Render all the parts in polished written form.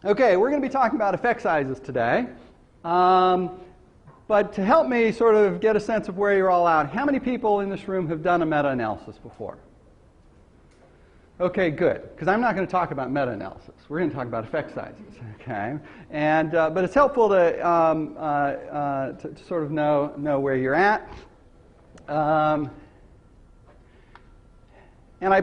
Okay, we're going to be talking about effect sizes today. But to help me sort of get a sense of where you're all at, how many people in this room have done a meta-analysis before? Okay, good, because I'm not going to talk about meta-analysis. We're going to talk about effect sizes, okay? And but it's helpful to sort of know where you're at. And I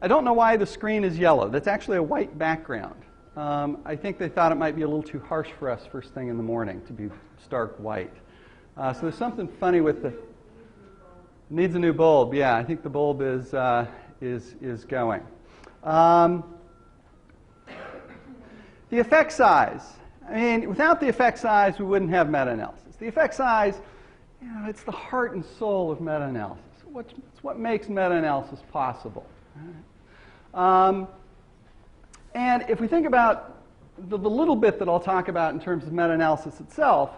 don't know why the screen is yellow. That's actually a white background. I think they thought it might be a little too harsh for us first thing in the morning to be stark white. So there's something funny with the needs a new bulb. Yeah, I think the bulb is going. The effect size. I mean, without the effect size, we wouldn't have meta-analysis. The effect size, you know, it's the heart and soul of meta-analysis. It's what makes meta-analysis possible. Right? And if we think about the little bit that I'll talk about in terms of meta-analysis itself,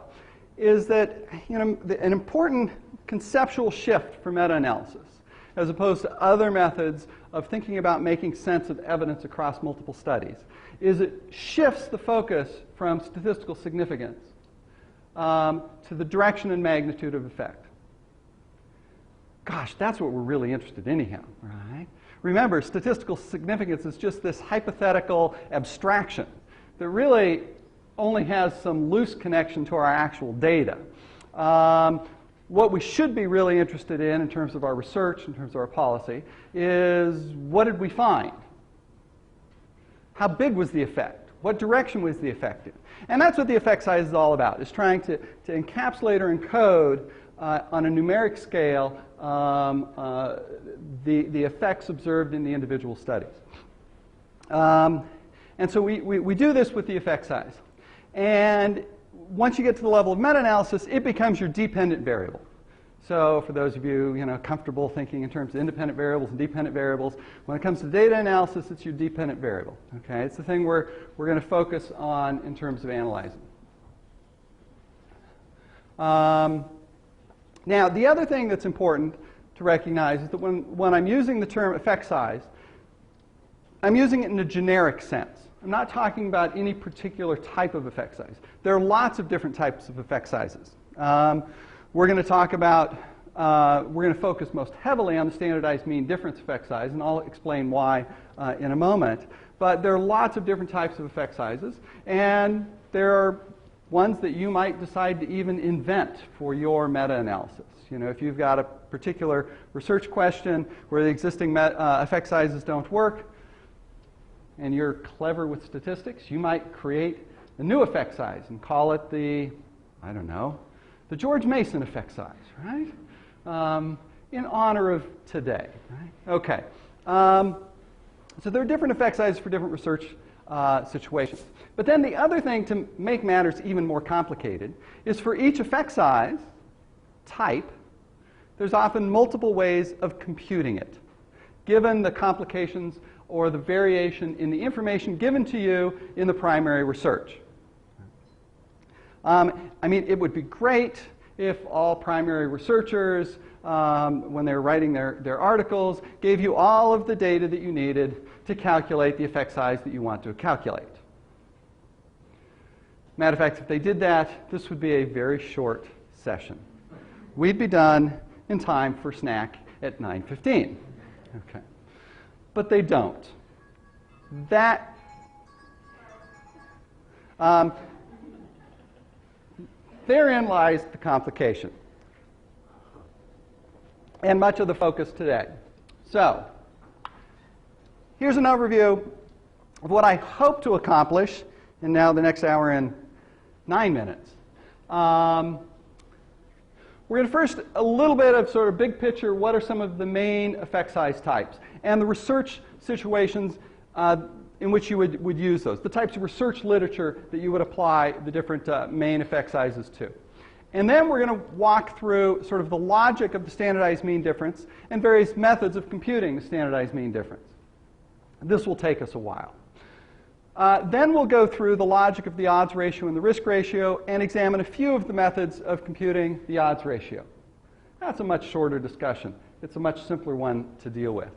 is that, you know, an important conceptual shift for meta-analysis, as opposed to other methods of thinking about making sense of evidence across multiple studies, is it shifts the focus from statistical significance to the direction and magnitude of effect. Gosh, that's what we're really interested in anyhow, right? Remember, statistical significance is just this hypothetical abstraction that really only has some loose connection to our actual data. What we should be really interested in terms of our research, in terms of our policy, is what did we find? How big was the effect? What direction was the effect in? And that's what the effect size is all about, is trying to encapsulate or encode on a numeric scale the effects observed in the individual studies. And so we do this with the effect size. And once you get to the level of meta-analysis, it becomes your dependent variable. So for those of you, comfortable thinking in terms of independent variables and dependent variables, when it comes to data analysis, it's your dependent variable. Okay? It's the thing we're going to focus on in terms of analyzing. Now, the other thing that's important to recognize is that when I'm using the term effect size, I'm using it in a generic sense. I'm not talking about any particular type of effect size. There are lots of different types of effect sizes. We're going to talk about, we're going to focus most heavily on the standardized mean difference effect size, and I'll explain why in a moment. But there are lots of different types of effect sizes, and there are ones that you might decide to even invent for your meta-analysis. If you've got a particular research question where the existing effect sizes don't work, and you're clever with statistics, you might create a new effect size and call it the, I don't know, the George Mason effect size, right? In honor of today, right? Okay. So there are different effect sizes for different research situations. But then the other thing to make matters even more complicated is for each effect size type, there's often multiple ways of computing it, given the complications or the variation in the information given to you in the primary research. I mean, it would be great if all primary researchers, when they were writing their articles, gave you all of the data that you needed to calculate the effect size that you want to calculate. Matter of fact, if they did that, this would be a very short session. We'd be done in time for snack at 9:15. Okay. But they don't. Therein lies the complication, and much of the focus today. So, here's an overview of what I hope to accomplish in now the next hour and 9 minutes. We're going to first a little bit of sort of big picture, what are some of the main effect size types, and the research situations in which you would use those, the types of research literature that you would apply the different main effect sizes to. And then we're going to walk through sort of the logic of the standardized mean difference and various methods of computing the standardized mean difference. This will take us a while. Then we'll go through the logic of the odds ratio and the risk ratio and examine a few of the methods of computing the odds ratio. That's a much shorter discussion. It's a much simpler one to deal with.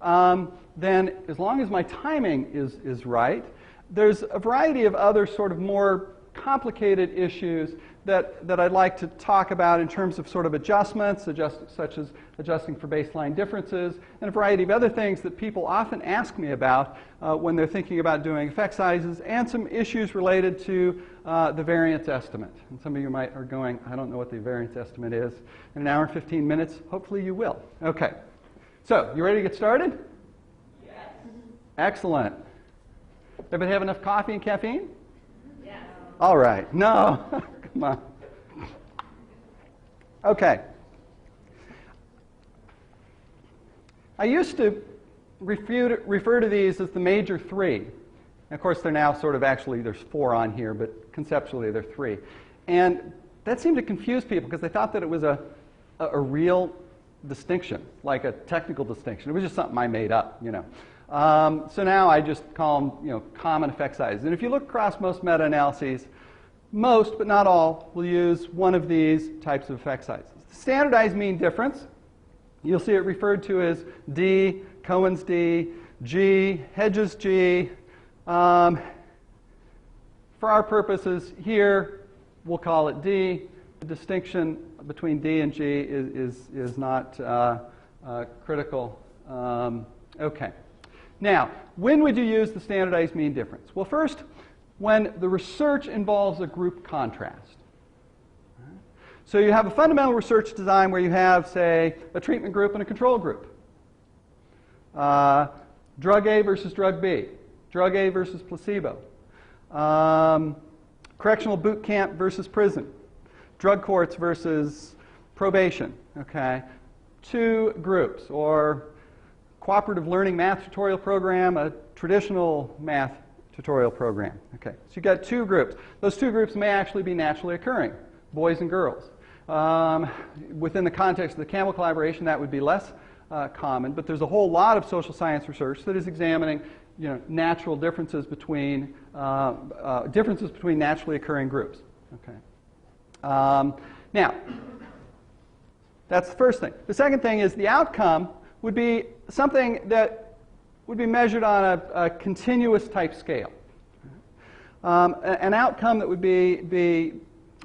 then as long as my timing is right, there's a variety of other sort of more complicated issues that I'd like to talk about in terms of sort of adjustments, such as adjusting for baseline differences, and a variety of other things that people often ask me about when they're thinking about doing effect sizes, and some issues related to the variance estimate. And some of you are going, I don't know what the variance estimate is. In an hour and 15 minutes, hopefully you will. Okay. So, you ready to get started? Yes. Excellent. Everybody have enough coffee and caffeine? Yes. All right. No. Come on. Okay. I used to refer to these as the major three. And of course, they're now sort of actually, there's 4 on here, but conceptually they're 3. And that seemed to confuse people because they thought that it was a real distinction, like a technical distinction. It was just something I made up, you know. So now I just call them, you know, common effect sizes. And if you look across most meta-analyses, most, but not all, will use one of these types of effect sizes. Standardized mean difference, you'll see it referred to as D, Cohen's D, G, Hedges G. For our purposes here, we'll call it D. The distinction between D and G is not critical. Okay. Now, when would you use the standardized mean difference? Well, first, when the research involves a group contrast. So you have a fundamental research design where you have, say, a treatment group and a control group. Drug A versus drug B. Drug A versus placebo. Correctional boot camp versus prison. Drug courts versus probation. Okay. 2 groups, or cooperative learning math tutorial program, a traditional math tutorial program. Okay, so you've got 2 groups. Those 2 groups may actually be naturally occurring, boys and girls. Within the context of the Campbell collaboration, that would be less common, but there's a whole lot of social science research that is examining, you know, natural differences between naturally occurring groups. Okay. Now, that's the first thing. The second thing is the outcome would be something that would be measured on a continuous type scale. An outcome that would be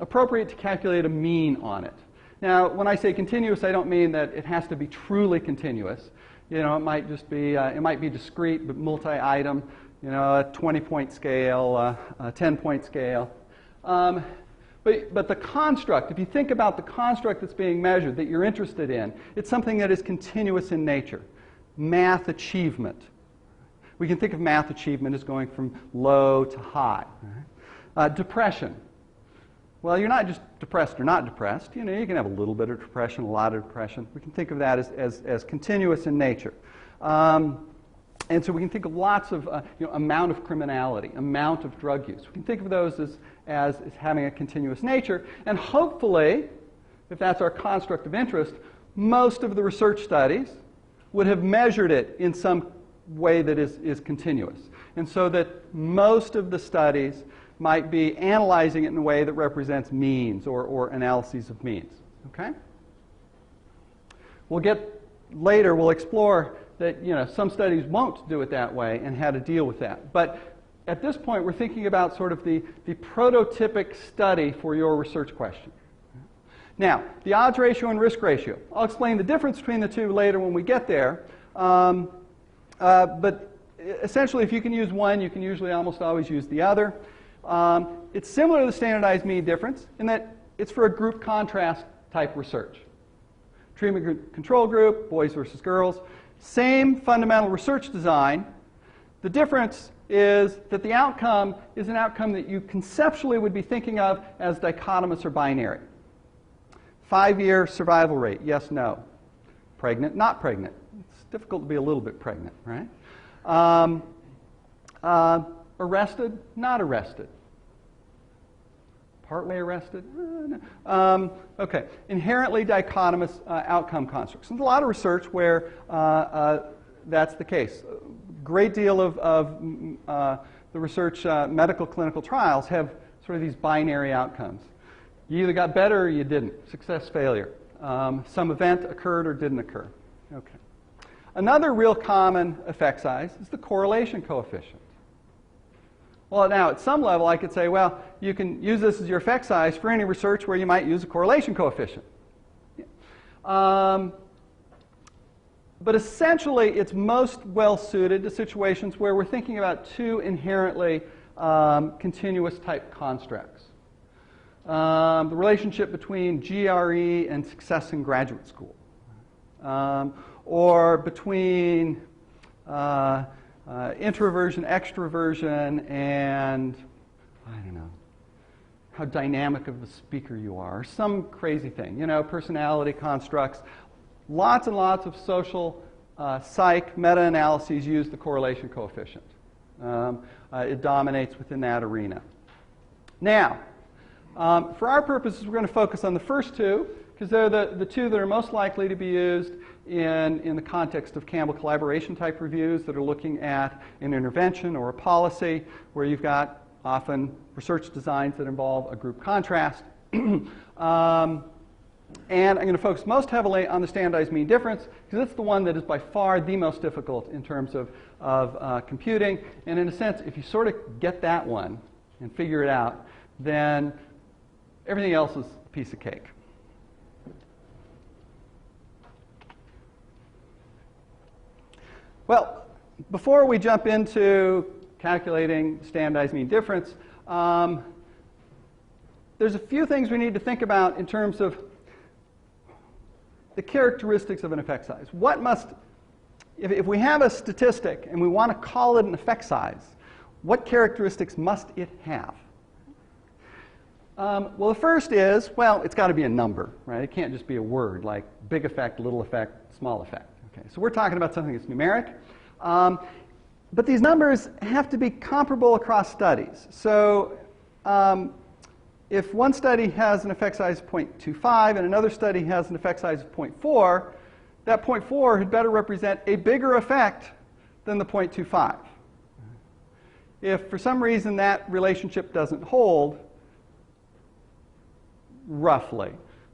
appropriate to calculate a mean on it. Now, when I say continuous, I don't mean that it has to be truly continuous. You know, it might just be, it might be discrete but multi-item, you know, a 20-point scale, a 10-point scale. But the construct, if you think about the construct that's being measured, that you're interested in, it's something that is continuous in nature. Math achievement. We can think of math achievement as going from low to high. Depression. Well, you're not just depressed or not depressed. You know, you can have a little bit of depression, a lot of depression. We can think of that as continuous in nature. And so we can think of lots of, you know, amount of criminality, amount of drug use. We can think of those as having a continuous nature. And hopefully, if that's our construct of interest, most of the research studies would have measured it in some way that is continuous. And so that most of the studies might be analyzing it in a way that represents means or analyses of means. Okay? We'll explore that, you know, some studies won't do it that way and how to deal with that. But at this point, we're thinking about sort of the prototypic study for your research question. Now, the odds ratio and risk ratio. I'll explain the difference between the two later when we get there. But essentially, if you can use one, you can usually almost always use the other. It's similar to the standardized mean difference in that it's for a group contrast type research. Treatment group, control group, boys versus girls. Same fundamental research design. The difference is that the outcome is an outcome that you conceptually would be thinking of as dichotomous or binary. 5-year survival rate, yes, no. Pregnant, not pregnant. It's difficult to be a little bit pregnant, right? Arrested, not arrested. Partly arrested? Okay. Inherently dichotomous outcome constructs. There's a lot of research where that's the case. A great deal of the research medical clinical trials have sort of these binary outcomes. You either got better or you didn't. Success, failure. Some event occurred or didn't occur. Okay. Another real common effect size is the correlation coefficient. Well, now at some level I could say, well, you can use this as your effect size for any research where you might use a correlation coefficient. But essentially it's most well suited to situations where we're thinking about two inherently continuous type constructs. The relationship between GRE and success in graduate school. Or between introversion, extroversion, and I don't know, how dynamic of a speaker you are, or some crazy thing, you know, personality constructs. Lots and lots of social psych meta-analyses use the correlation coefficient. It dominates within that arena. Now, for our purposes, we're going to focus on the first two, because they're the two that are most likely to be used in the context of Campbell collaboration type reviews that are looking at an intervention or a policy where you've got often research designs that involve a group contrast. And I'm going to focus most heavily on the standardized mean difference, because it's the one that is by far the most difficult in terms of computing. And in a sense, if you sort of get that one and figure it out, then everything else is a piece of cake. Well, before we jump into calculating standardized mean difference, there's a few things we need to think about in terms of the characteristics of an effect size. What must, if we have a statistic and we want to call it an effect size, what characteristics must it have? Well, the first is, well, it's got to be a number, right? It can't just be a word like big effect, little effect, small effect. Okay, so we're talking about something that's numeric. But these numbers have to be comparable across studies. So if one study has an effect size of 0.25 and another study has an effect size of 0.4, that 0.4 had better represent a bigger effect than the 0.25. If for some reason that relationship doesn't hold, roughly,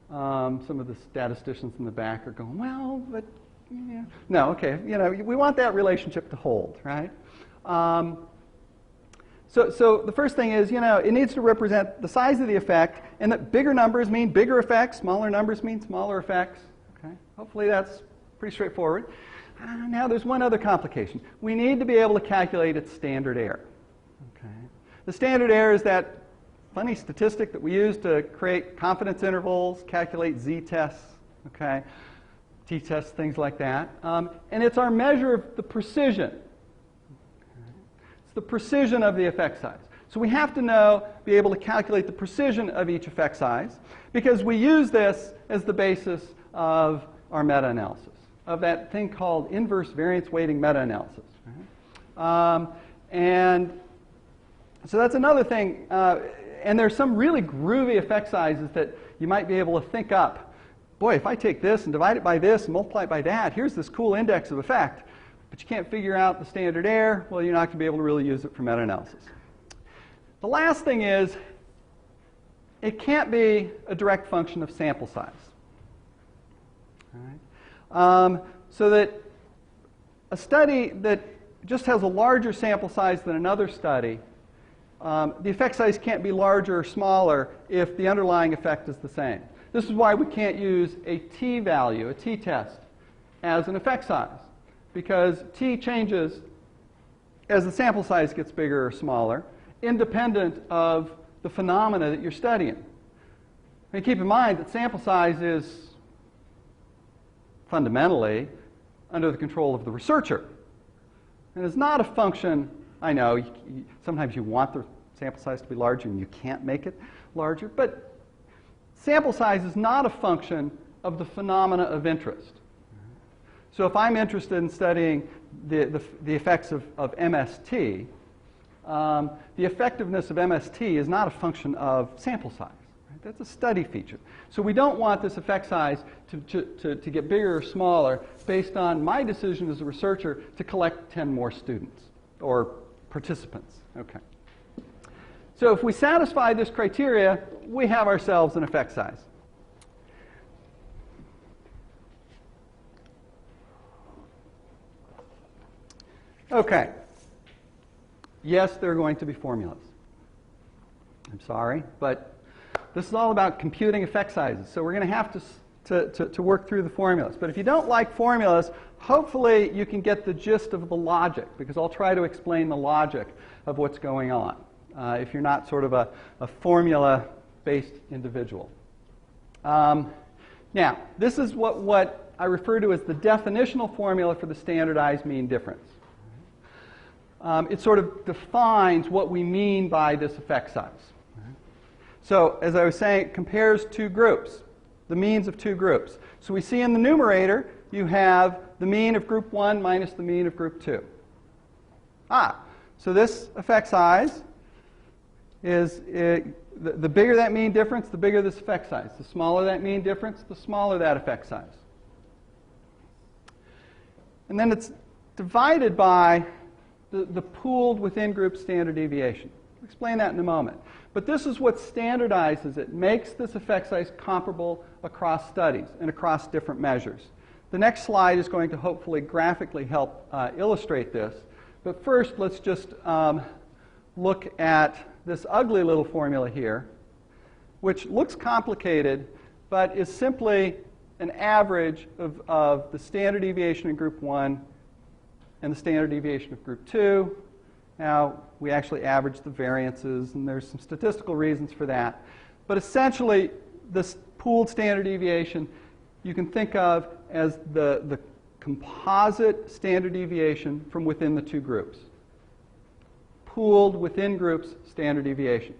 some of the statisticians in the back are going, well, but yeah. No, okay, you know, we want that relationship to hold, right? So the first thing is, you know, it needs to represent the size of the effect, and that bigger numbers mean bigger effects, smaller numbers mean smaller effects. Okay? Hopefully that's pretty straightforward. Now there's one other complication. We need to be able to calculate its standard error. Okay? The standard error is that funny statistic that we use to create confidence intervals, calculate z-tests, okay? T-tests, things like that. And it's our measure of the precision. It's the precision of the effect size. So we have to be able to calculate the precision of each effect size, because we use this as the basis of our meta-analysis, of that thing called inverse variance weighting meta-analysis. Right? And so that's another thing. And there's some really groovy effect sizes that you might be able to think up. Boy, if I take this and divide it by this and multiply it by that, here's this cool index of effect. But you can't figure out the standard error, well, you're not going to be able to really use it for meta-analysis. The last thing is, it can't be a direct function of sample size. All right? So that a study that just has a larger sample size than another study, the effect size can't be larger or smaller if the underlying effect is the same. This is why we can't use a t-value, a t-test, as an effect size, because t changes as the sample size gets bigger or smaller, independent of the phenomena that you're studying. And keep in mind that sample size is fundamentally under the control of the researcher. And it's not a function, I know, sometimes you want the sample size to be larger and you can't make it larger, but sample size is not a function of the phenomena of interest. So if I'm interested in studying the effects of MST, the effectiveness of MST is not a function of sample size. Right? That's a study feature. So we don't want this effect size to get bigger or smaller based on my decision as a researcher to collect 10 more students or participants. Okay. So if we satisfy this criteria, we have ourselves an effect size. Okay. Yes, there are going to be formulas. I'm sorry, but this is all about computing effect sizes. So we're going to have to work through the formulas. But if you don't like formulas, hopefully you can get the gist of the logic, because I'll try to explain the logic of what's going on if you're not sort of a formula-based individual. Now, this is what I refer to as the definitional formula for the standardized mean difference. It sort of defines what we mean by this effect size. So, as I was saying, it compares two groups, the means of two groups. So we see in the numerator, you have the mean of group 1 minus the mean of group 2. So this effect size is, the bigger that mean difference, the bigger this effect size. The smaller that mean difference, the smaller that effect size. And then it's divided by the pooled within group standard deviation. I'll explain that in a moment. But this is what standardizes it, makes this effect size comparable across studies and across different measures. The next slide is going to hopefully graphically help illustrate this. But first, let's just look at this ugly little formula here, which looks complicated, but is simply an average of the standard deviation in group 1 and the standard deviation of group 2. Now, we actually average the variances, and there's some statistical reasons for that. But essentially, this pooled standard deviation you can think of as the composite standard deviation from within the two groups. Pooled within groups standard deviation.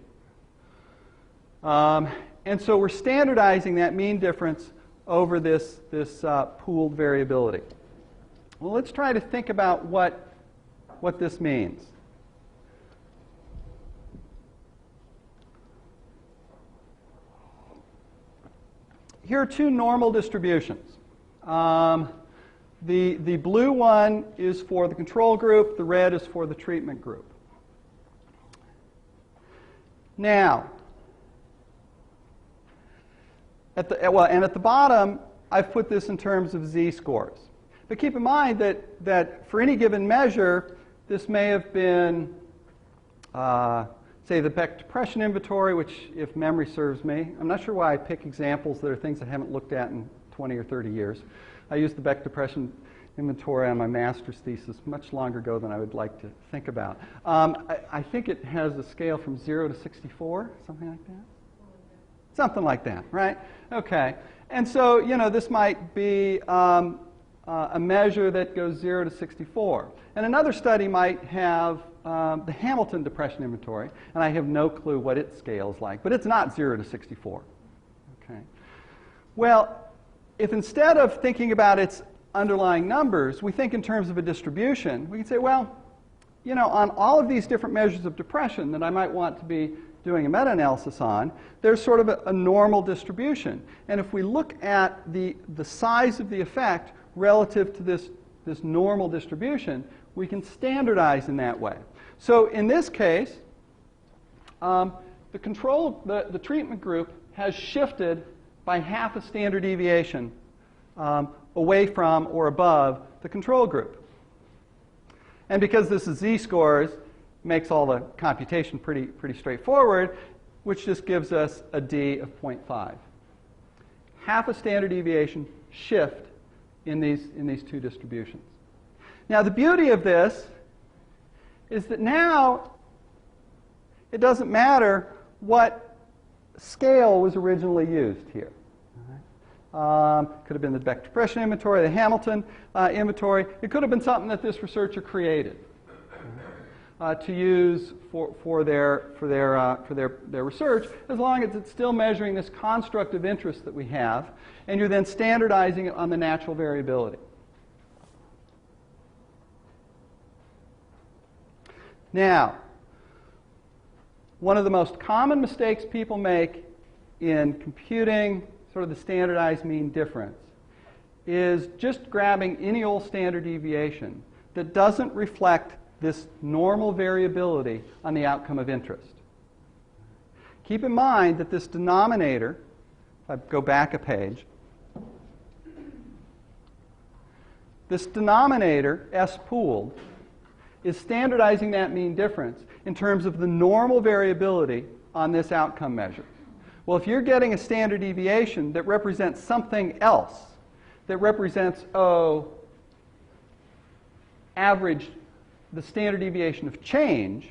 And so we're standardizing that mean difference over this pooled variability. Well, let's try to think about what this means. Here are two normal distributions. The blue one is for the control group. The red is for the treatment group. Now, at the bottom, I've put this in terms of z-scores. But keep in mind that for any given measure, this may have been, say, the Beck depression inventory, which, if memory serves me, I'm not sure why I pick examples that are things I haven't looked at in 20 or 30 years. I used the Beck depression inventory on my master's thesis much longer ago than I would like to think about. I think it has a scale from 0 to 64, something like that. Something like that, right? Okay. And so, you know, this might be a measure that goes 0 to 64. And another study might have the Hamilton depression inventory, and I have no clue what its scale is like, but it's not 0 to 64. Okay. Well, if instead of thinking about its underlying numbers, we think in terms of a distribution, we can say, well, you know, on all of these different measures of depression that I might want to be doing a meta-analysis on, there's sort of a normal distribution. And if we look at the size of the effect relative to this normal distribution, we can standardize in that way. So in this case, the treatment group has shifted by half a standard deviation away from or above the control group. And because this is z-scores, makes all the computation pretty straightforward, which just gives us a d of 0.5. Half a standard deviation shift in these two distributions. Now, the beauty of this is that now it doesn't matter what scale was originally used here. Could have been the Beck depression inventory, the Hamilton inventory. It could have been something that this researcher created to use for their research, as long as it's still measuring this construct of interest that we have, and you're then standardizing it on the natural variability. Now, one of the most common mistakes people make in computing sort of the standardized mean difference is just grabbing any old standard deviation that doesn't reflect this normal variability on the outcome of interest. Keep in mind that this denominator, if I go back a page, this denominator, S pooled, is standardizing that mean difference in terms of the normal variability on this outcome measure. Well, if you're getting a standard deviation that represents something else, that represents, average, the standard deviation of change,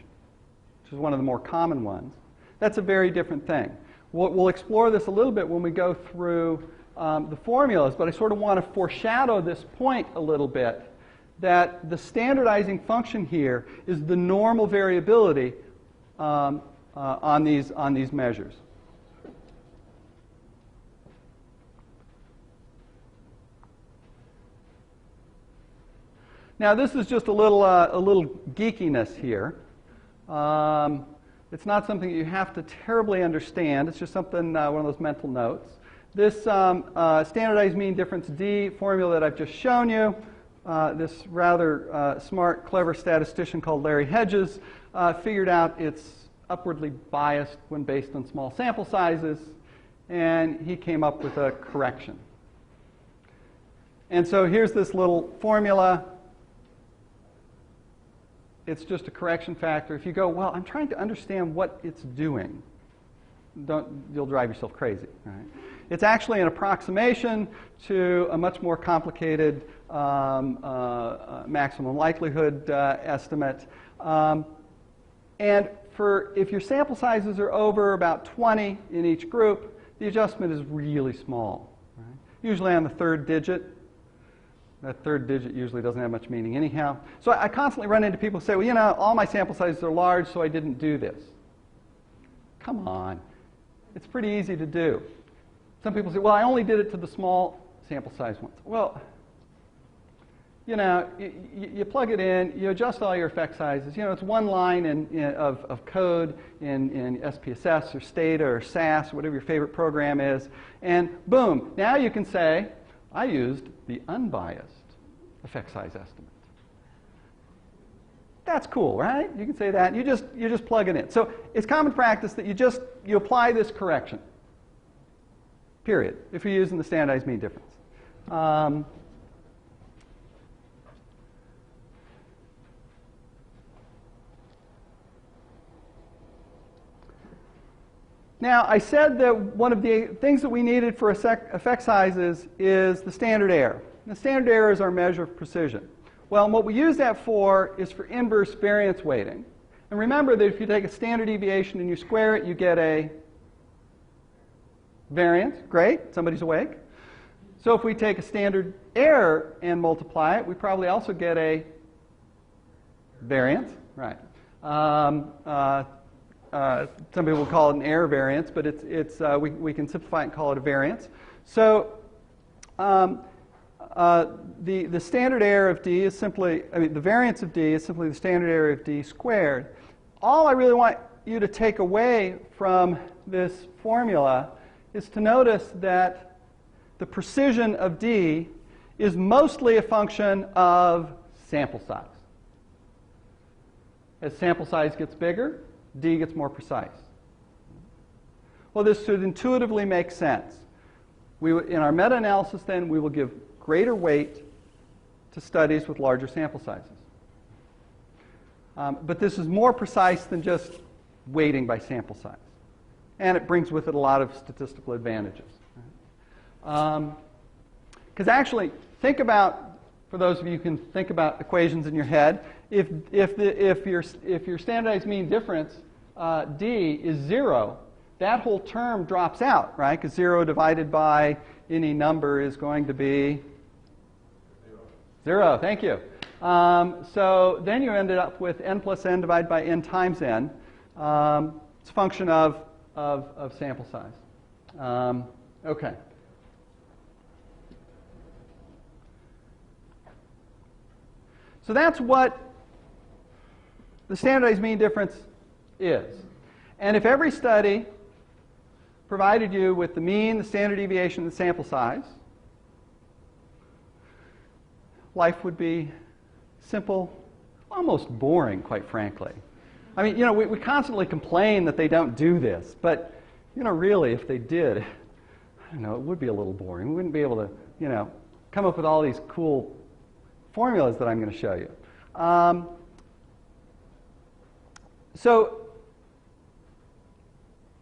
which is one of the more common ones, that's a very different thing. We'll explore this a little bit when we go through the formulas, but I sort of want to foreshadow this point a little bit, that the standardizing function here is the normal variability on these measures. Now, this is just a little geekiness here. It's not something you have to terribly understand. It's just something, one of those mental notes. This standardized mean difference D formula that I've just shown you, this rather smart, clever statistician called Larry Hedges figured out it's upwardly biased when based on small sample sizes, and he came up with a correction. And so here's this little formula. It's just a correction factor. If you go, well, I'm trying to understand what it's doing, you'll drive yourself crazy. Right? It's actually an approximation to a much more complicated maximum likelihood estimate. And if your sample sizes are over about 20 in each group, the adjustment is really small. Right? Usually on the third digit. That third digit usually doesn't have much meaning anyhow. So I constantly run into people who say, well, all my sample sizes are large, so I didn't do this. Come on. It's pretty easy to do. Some people say, well, I only did it to the small sample size ones. Well, you plug it in, you adjust all your effect sizes. It's one line of code in SPSS or Stata or SAS, whatever your favorite program is, and boom, now you can say, I used the unbiased effect size estimate. That's cool, right? You can say that. You just plug it in. So it's common practice that you apply this correction. Period. If you're using the standardized mean difference. Now, I said that one of the things that we needed for effect sizes is the standard error. The standard error is our measure of precision. Well, what we use that for is for inverse variance weighting. And remember that if you take a standard deviation and you square it, you get a variance. Great, somebody's awake. So if we take a standard error and multiply it, we probably also get a variance. Right. Some people call it an error variance, but we can simplify it and call it a variance. So the standard error of D is simply, the variance of D is simply the standard error of D squared. All I really want you to take away from this formula is to notice that the precision of D is mostly a function of sample size. As sample size gets bigger, D gets more precise. Well, this should intuitively make sense. In our meta-analysis, then, we will give greater weight to studies with larger sample sizes. But this is more precise than just weighting by sample size. And it brings with it a lot of statistical advantages. Because actually, think about, for those of you who can think about equations in your head, if your standardized mean difference, D, is 0, that whole term drops out, right? Because 0 divided by any number is going to be 0. Thank you. So then you ended up with n plus n divided by n times n. It's a function of sample size. Okay. So that's what the standardized mean difference is. And if every study provided you with the mean, the standard deviation, and the sample size, life would be simple, almost boring, quite frankly. I mean, we constantly complain that they don't do this, but, really, if they did, I don't know, it would be a little boring. We wouldn't be able to, come up with all these cool formulas that I'm going to show you. So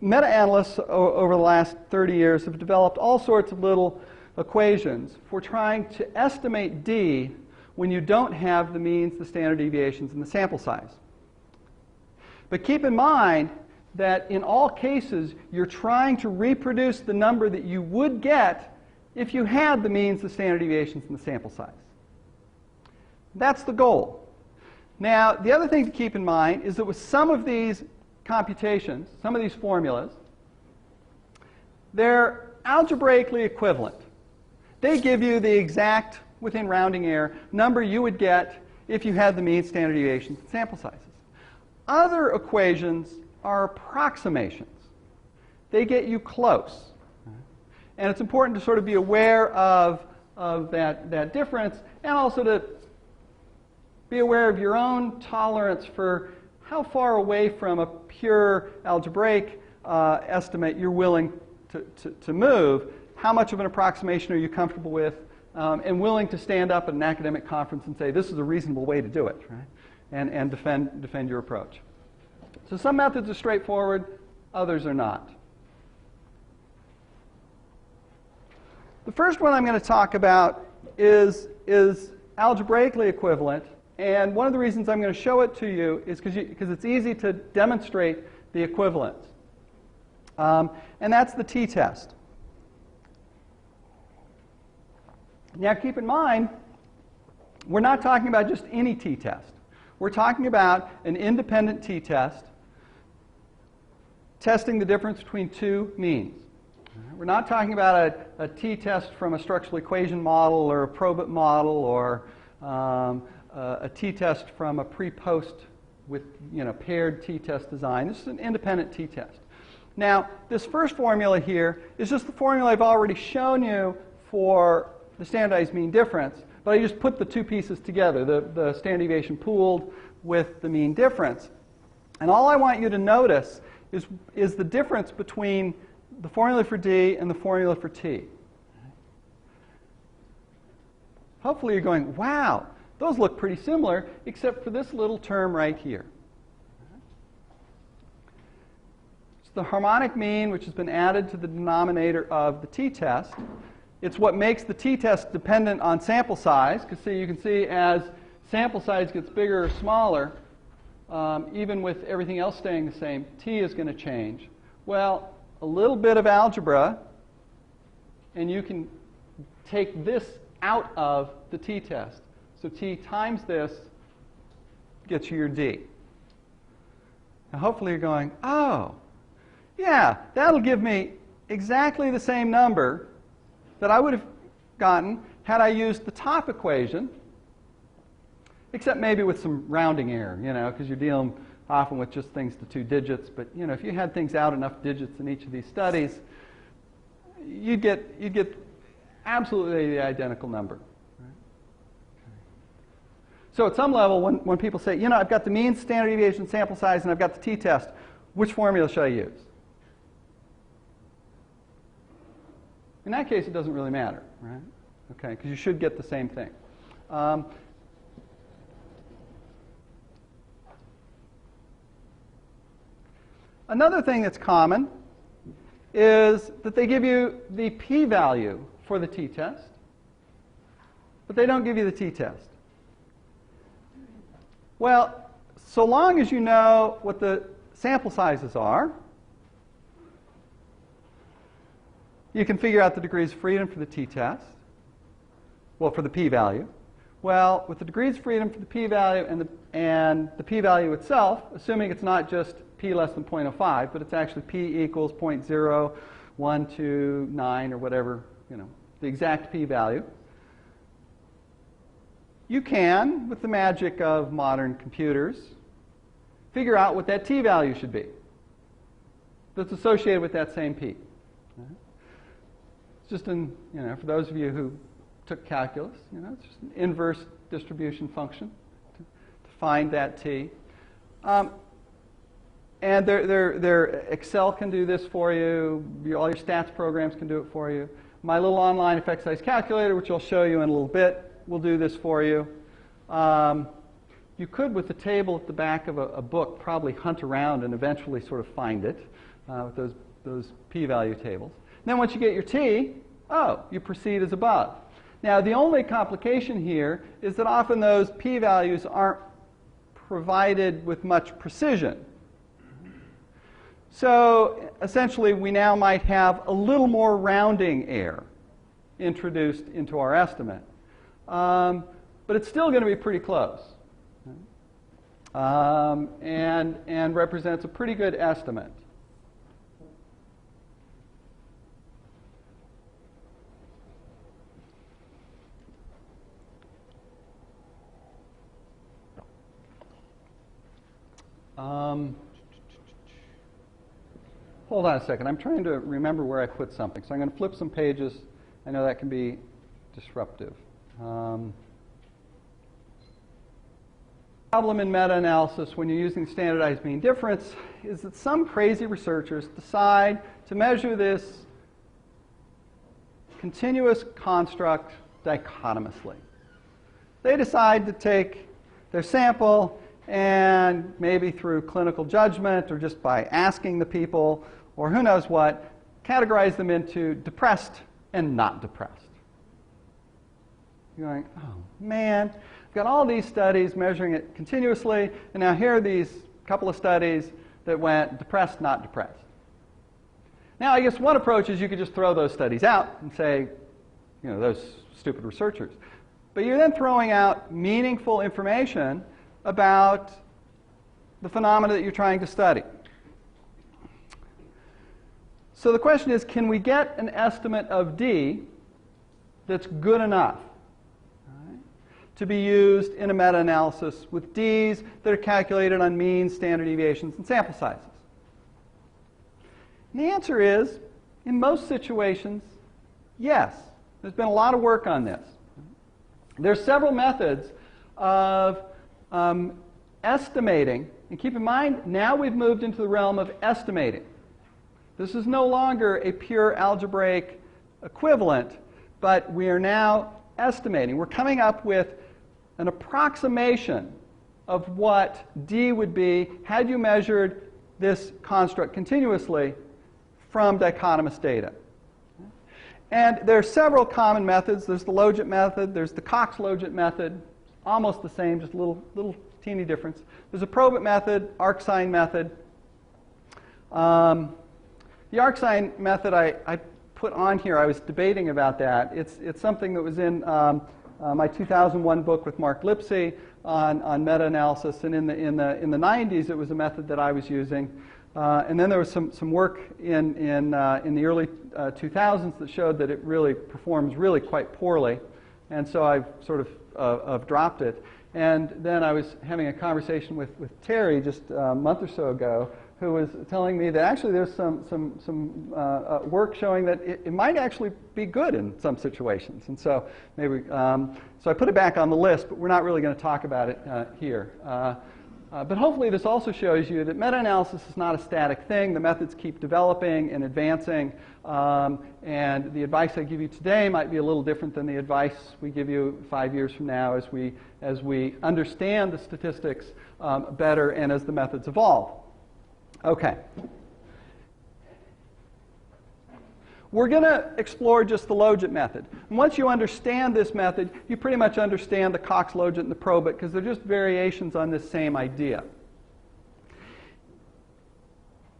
meta-analysts over the last 30 years have developed all sorts of little equations for trying to estimate D when you don't have the means, the standard deviations, and the sample size. But keep in mind that in all cases, you're trying to reproduce the number that you would get if you had the means, the standard deviations, and the sample size. That's the goal. Now, the other thing to keep in mind is that with some of these computations, some of these formulas, they're algebraically equivalent. They give you the exact, within rounding error, number you would get if you had the mean, standard deviations, and sample sizes. Other equations are approximations. They get you close. And it's important to sort of be aware of that difference, and also to be aware of your own tolerance for how far away from a pure algebraic estimate you're willing to move. How much of an approximation are you comfortable with, and willing to stand up at an academic conference and say, this is a reasonable way to do it, right? And defend your approach. So some methods are straightforward, others are not. The first one I'm going to talk about is algebraically equivalent, and one of the reasons I'm going to show it to you is because it's easy to demonstrate the equivalence. And that's the t-test. Now keep in mind, we're not talking about just any t-test. We're talking about an independent t-test testing the difference between two means. We're not talking about a t-test from a structural equation model or a probit model or a t-test from a pre-post with paired t-test design. This is an independent t-test. Now, this first formula here is just the formula I've already shown you for the standardized mean difference, but I just put the two pieces together, the standard deviation pooled with the mean difference. And all I want you to notice is the difference between the formula for D and the formula for T. Hopefully you're going, wow, those look pretty similar, except for this little term right here. It's the harmonic mean, which has been added to the denominator of the t-test. It's what makes the t-test dependent on sample size, because you can see as sample size gets bigger or smaller, even with everything else staying the same, t is going to change. Well, a little bit of algebra, and you can take this out of the t-test. So t times this gets you your D. Now hopefully you're going, oh, yeah, that'll give me exactly the same number that I would have gotten had I used the top equation, except maybe with some rounding error, because you're dealing often with just things to 2 digits. But if you had things out enough digits in each of these studies, you'd get absolutely the identical number. Right? Okay. So at some level, when people say, I've got the mean, standard deviation, sample size, and I've got the t-test, which formula should I use? In that case, it doesn't really matter, right? Okay, because you should get the same thing. Another thing that's common is that they give you the p-value for the t-test, but they don't give you the t-test. Well, so long as you know what the sample sizes are, you can figure out the degrees of freedom for the t-test, well, for the p-value. Well, with the degrees of freedom for the p-value and the p-value itself, assuming it's not just p less than 0.05, but it's actually p equals 0.0129 or whatever, the exact p-value, you can, with the magic of modern computers, figure out what that t-value should be that's associated with that same p. It's just for those of you who took calculus, it's just an inverse distribution function to find that t. And their Excel can do this for you. All your stats programs can do it for you. My little online effect size calculator, which I'll show you in a little bit, will do this for you. you could, with the table at the back of a book, probably hunt around and eventually sort of find it with those p-value tables. And then once you get your t, you proceed as above. Now, the only complication here is that often those p-values aren't provided with much precision. So essentially, we now might have a little more rounding error introduced into our estimate. But it's still going to be pretty close. And represents a pretty good estimate. Hold on a second. I'm trying to remember where I put something. So I'm going to flip some pages. I know that can be disruptive. Problem in meta-analysis when you're using standardized mean difference is that some crazy researchers decide to measure this continuous construct dichotomously. They decide to take their sample and maybe through clinical judgment or just by asking the people or who knows what, categorize them into depressed and not depressed. You're going, oh man, I've got all these studies measuring it continuously, and now here are these couple of studies that went depressed, not depressed. Now, I guess one approach is you could just throw those studies out and say, you know, those stupid researchers. But you're then throwing out meaningful information about the phenomena that you're trying to study. So the question is, can we get an estimate of D that's good enough to be used in a meta-analysis with Ds that are calculated on means, standard deviations, and sample sizes? And the answer is, in most situations, yes. There's been a lot of work on this. There's several methods of estimating, and keep in mind, now we've moved into the realm of estimating. This is no longer a pure algebraic equivalent, but we are now estimating. We're coming up with an approximation of what D would be had you measured this construct continuously from dichotomous data. And there are several common methods. There's the Logit method. There's the Cox-Logit method. Almost the same, just a little teeny difference. There's a probit method, arcsine method. The arcsine method I put on here, I was debating about that. It's something that was in my 2001 book with Mark Lipsey on meta-analysis, and in the 90s it was a method that I was using. And then there was some work in the early 2000s that showed that it really performs really quite poorly, and so I've sort of dropped it. And then I was having a conversation with Terry just a month or so ago, who was telling me that actually there's some work showing that it might actually be good in some situations. And so maybe so I put it back on the list, but we're not really going to talk about it here. But hopefully this also shows you that meta-analysis is not a static thing. The methods keep developing and advancing, and the advice I give you today might be a little different than the advice we give you 5 years from now as we understand the statistics better and as the methods evolve. Okay. We're going to explore just the Logit method. And once you understand this method, you pretty much understand the Cox-Logit and the probit, because they're just variations on this same idea.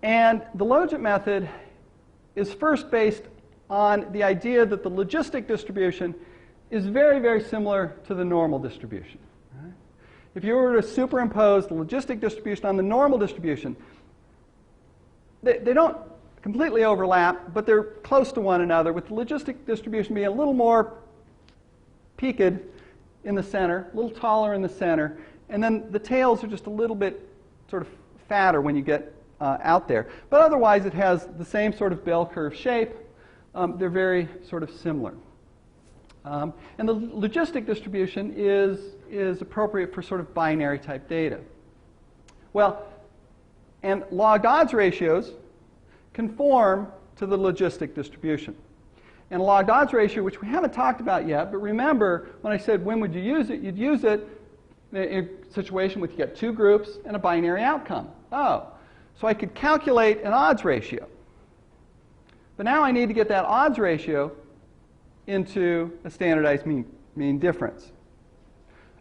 And the Logit method is first based on the idea that the logistic distribution is very, very similar to the normal distribution. Right? If you were to superimpose the logistic distribution on the normal distribution, they don't completely overlap, but they're close to one another, with the logistic distribution being a little more peaked in the center, a little taller in the center, and then the tails are just a little bit sort of fatter when you get out there. But otherwise, it has the same sort of bell curve shape. They're very sort of similar. And the logistic distribution is appropriate for sort of binary type data. Well, and log-odds ratios conform to the logistic distribution. And a log-odds ratio, which we haven't talked about yet, but remember when I said when would you use it, you'd use it in a situation with you get two groups and a binary outcome. Oh, so I could calculate an odds ratio. But now I need to get that odds ratio into a standardized mean difference.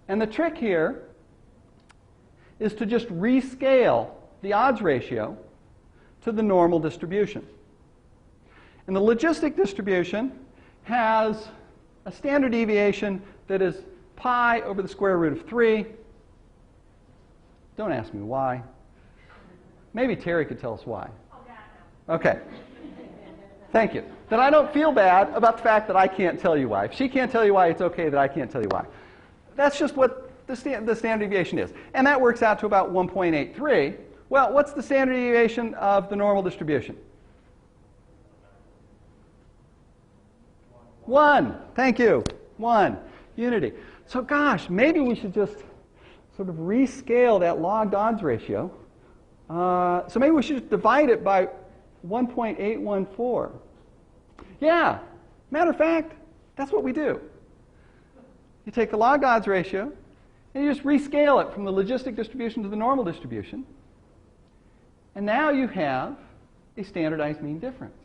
And the trick here is to just rescale the odds ratio to the normal distribution. And the logistic distribution has a standard deviation that is pi over the square root of 3. Don't ask me why. Maybe Terry could tell us why. Okay. Thank you. Then I don't feel bad about the fact that I can't tell you why. If she can't tell you why, it's okay that I can't tell you why. That's just what the standard deviation is. And that works out to about 1.83. Well, what's the standard deviation of the normal distribution? 1. Thank you. 1. Unity. So gosh, maybe we should just sort of rescale that logged odds ratio. So maybe we should just divide it by 1.814. Yeah, matter of fact, that's what we do. You take the log odds ratio, and you just rescale it from the logistic distribution to the normal distribution. And now you have a standardized mean difference.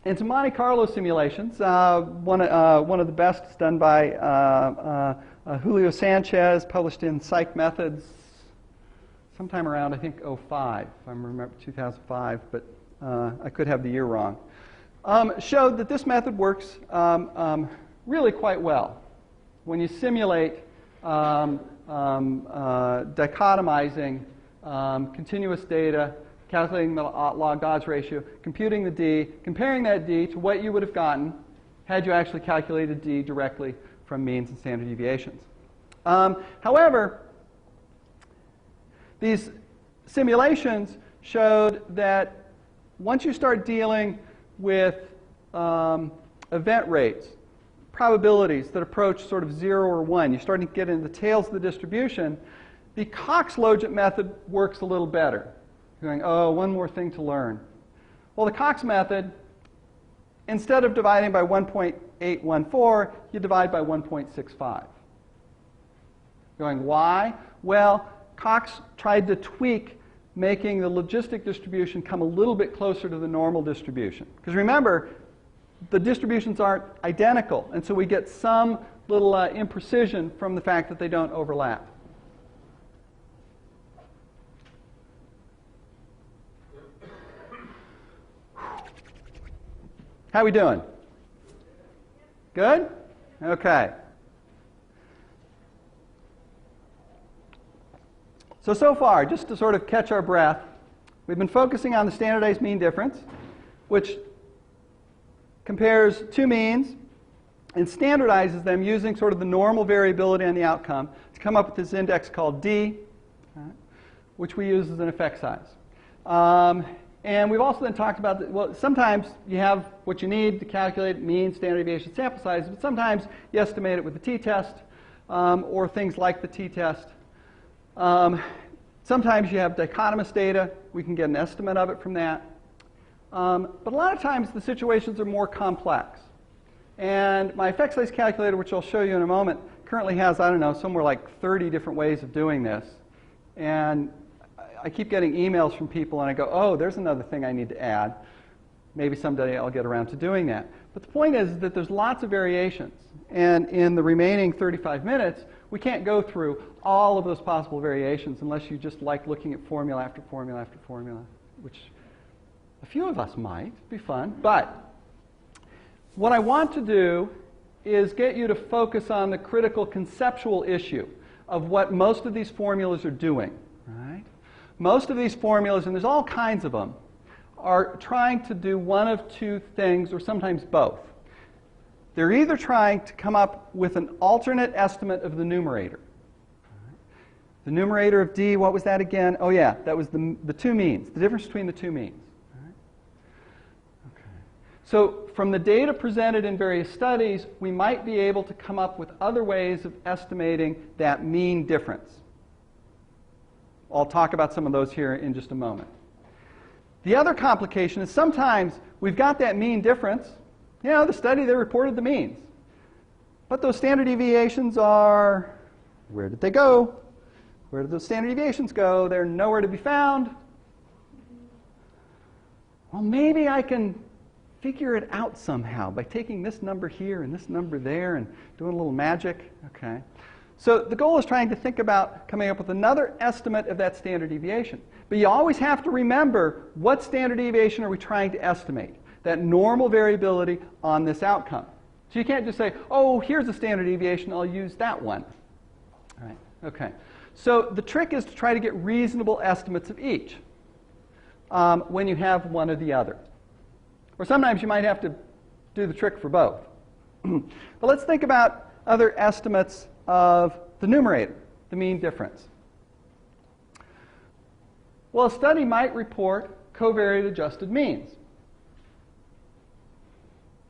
And some Monte Carlo simulations, one of the best is done by Julio Sanchez, published in Psych Methods sometime around, I think, 2005, if I remember 2005, but I could have the year wrong, showed that this method works really quite well. When you simulate dichotomizing continuous data, calculating the log odds ratio, computing the D, comparing that D to what you would have gotten had you actually calculated D directly from means and standard deviations. However, these simulations showed that once you start dealing with event rates, probabilities that approach sort of 0 or 1, you're starting to get into the tails of the distribution, the Cox-Logit method works a little better. You're going, oh, one more thing to learn. Well, the Cox method, instead of dividing by 1.814, you divide by 1.65. Going, why? Well, Cox tried to tweak making the logistic distribution come a little bit closer to the normal distribution. Because remember, the distributions aren't identical, and so we get some little imprecision from the fact that they don't overlap. How we doing? Good? Okay. So far, just to sort of catch our breath, we've been focusing on the standardized mean difference, which compares two means and standardizes them using sort of the normal variability on the outcome to come up with this index called D, which we use as an effect size. And we've also then talked about that, well, sometimes you have what you need to calculate mean, standard deviation, sample size, but sometimes you estimate it with the t-test or things like the t-test. Sometimes you have dichotomous data. We can get an estimate of it from that. But a lot of times the situations are more complex. And my effect size calculator, which I'll show you in a moment, currently has, I don't know, somewhere like 30 different ways of doing this. And I keep getting emails from people, and I go, oh, there's another thing I need to add. Maybe someday I'll get around to doing that. But the point is that there's lots of variations. And in the remaining 35 minutes, we can't go through all of those possible variations unless you just like looking at formula after formula after formula, which a few of us might. It'd be fun. But what I want to do is get you to focus on the critical conceptual issue of what most of these formulas are doing. Right? Most of these formulas, and there's all kinds of them, are trying to do one of two things, or sometimes both. They're either trying to come up with an alternate estimate of the numerator. The numerator of D, what was that again? Oh yeah, that was the two means, the difference between the two means. Okay. So from the data presented in various studies, we might be able to come up with other ways of estimating that mean difference. I'll talk about some of those here in just a moment. The other complication is sometimes we've got that mean difference. You know, the study, they reported the means. What those standard deviations are, where did they go? Where did those standard deviations go? They're nowhere to be found. Well, maybe I can figure it out somehow by taking this number here and this number there and doing a little magic. Okay. So the goal is trying to think about coming up with another estimate of that standard deviation. But you always have to remember, what standard deviation are we trying to estimate? That normal variability on this outcome. So you can't just say, oh, here's a standard deviation, I'll use that one. All right. Okay. So the trick is to try to get reasonable estimates of each when you have one or the other. Or sometimes you might have to do the trick for both. But let's think about other estimates of the numerator, the mean difference. Well, a study might report covariate adjusted means.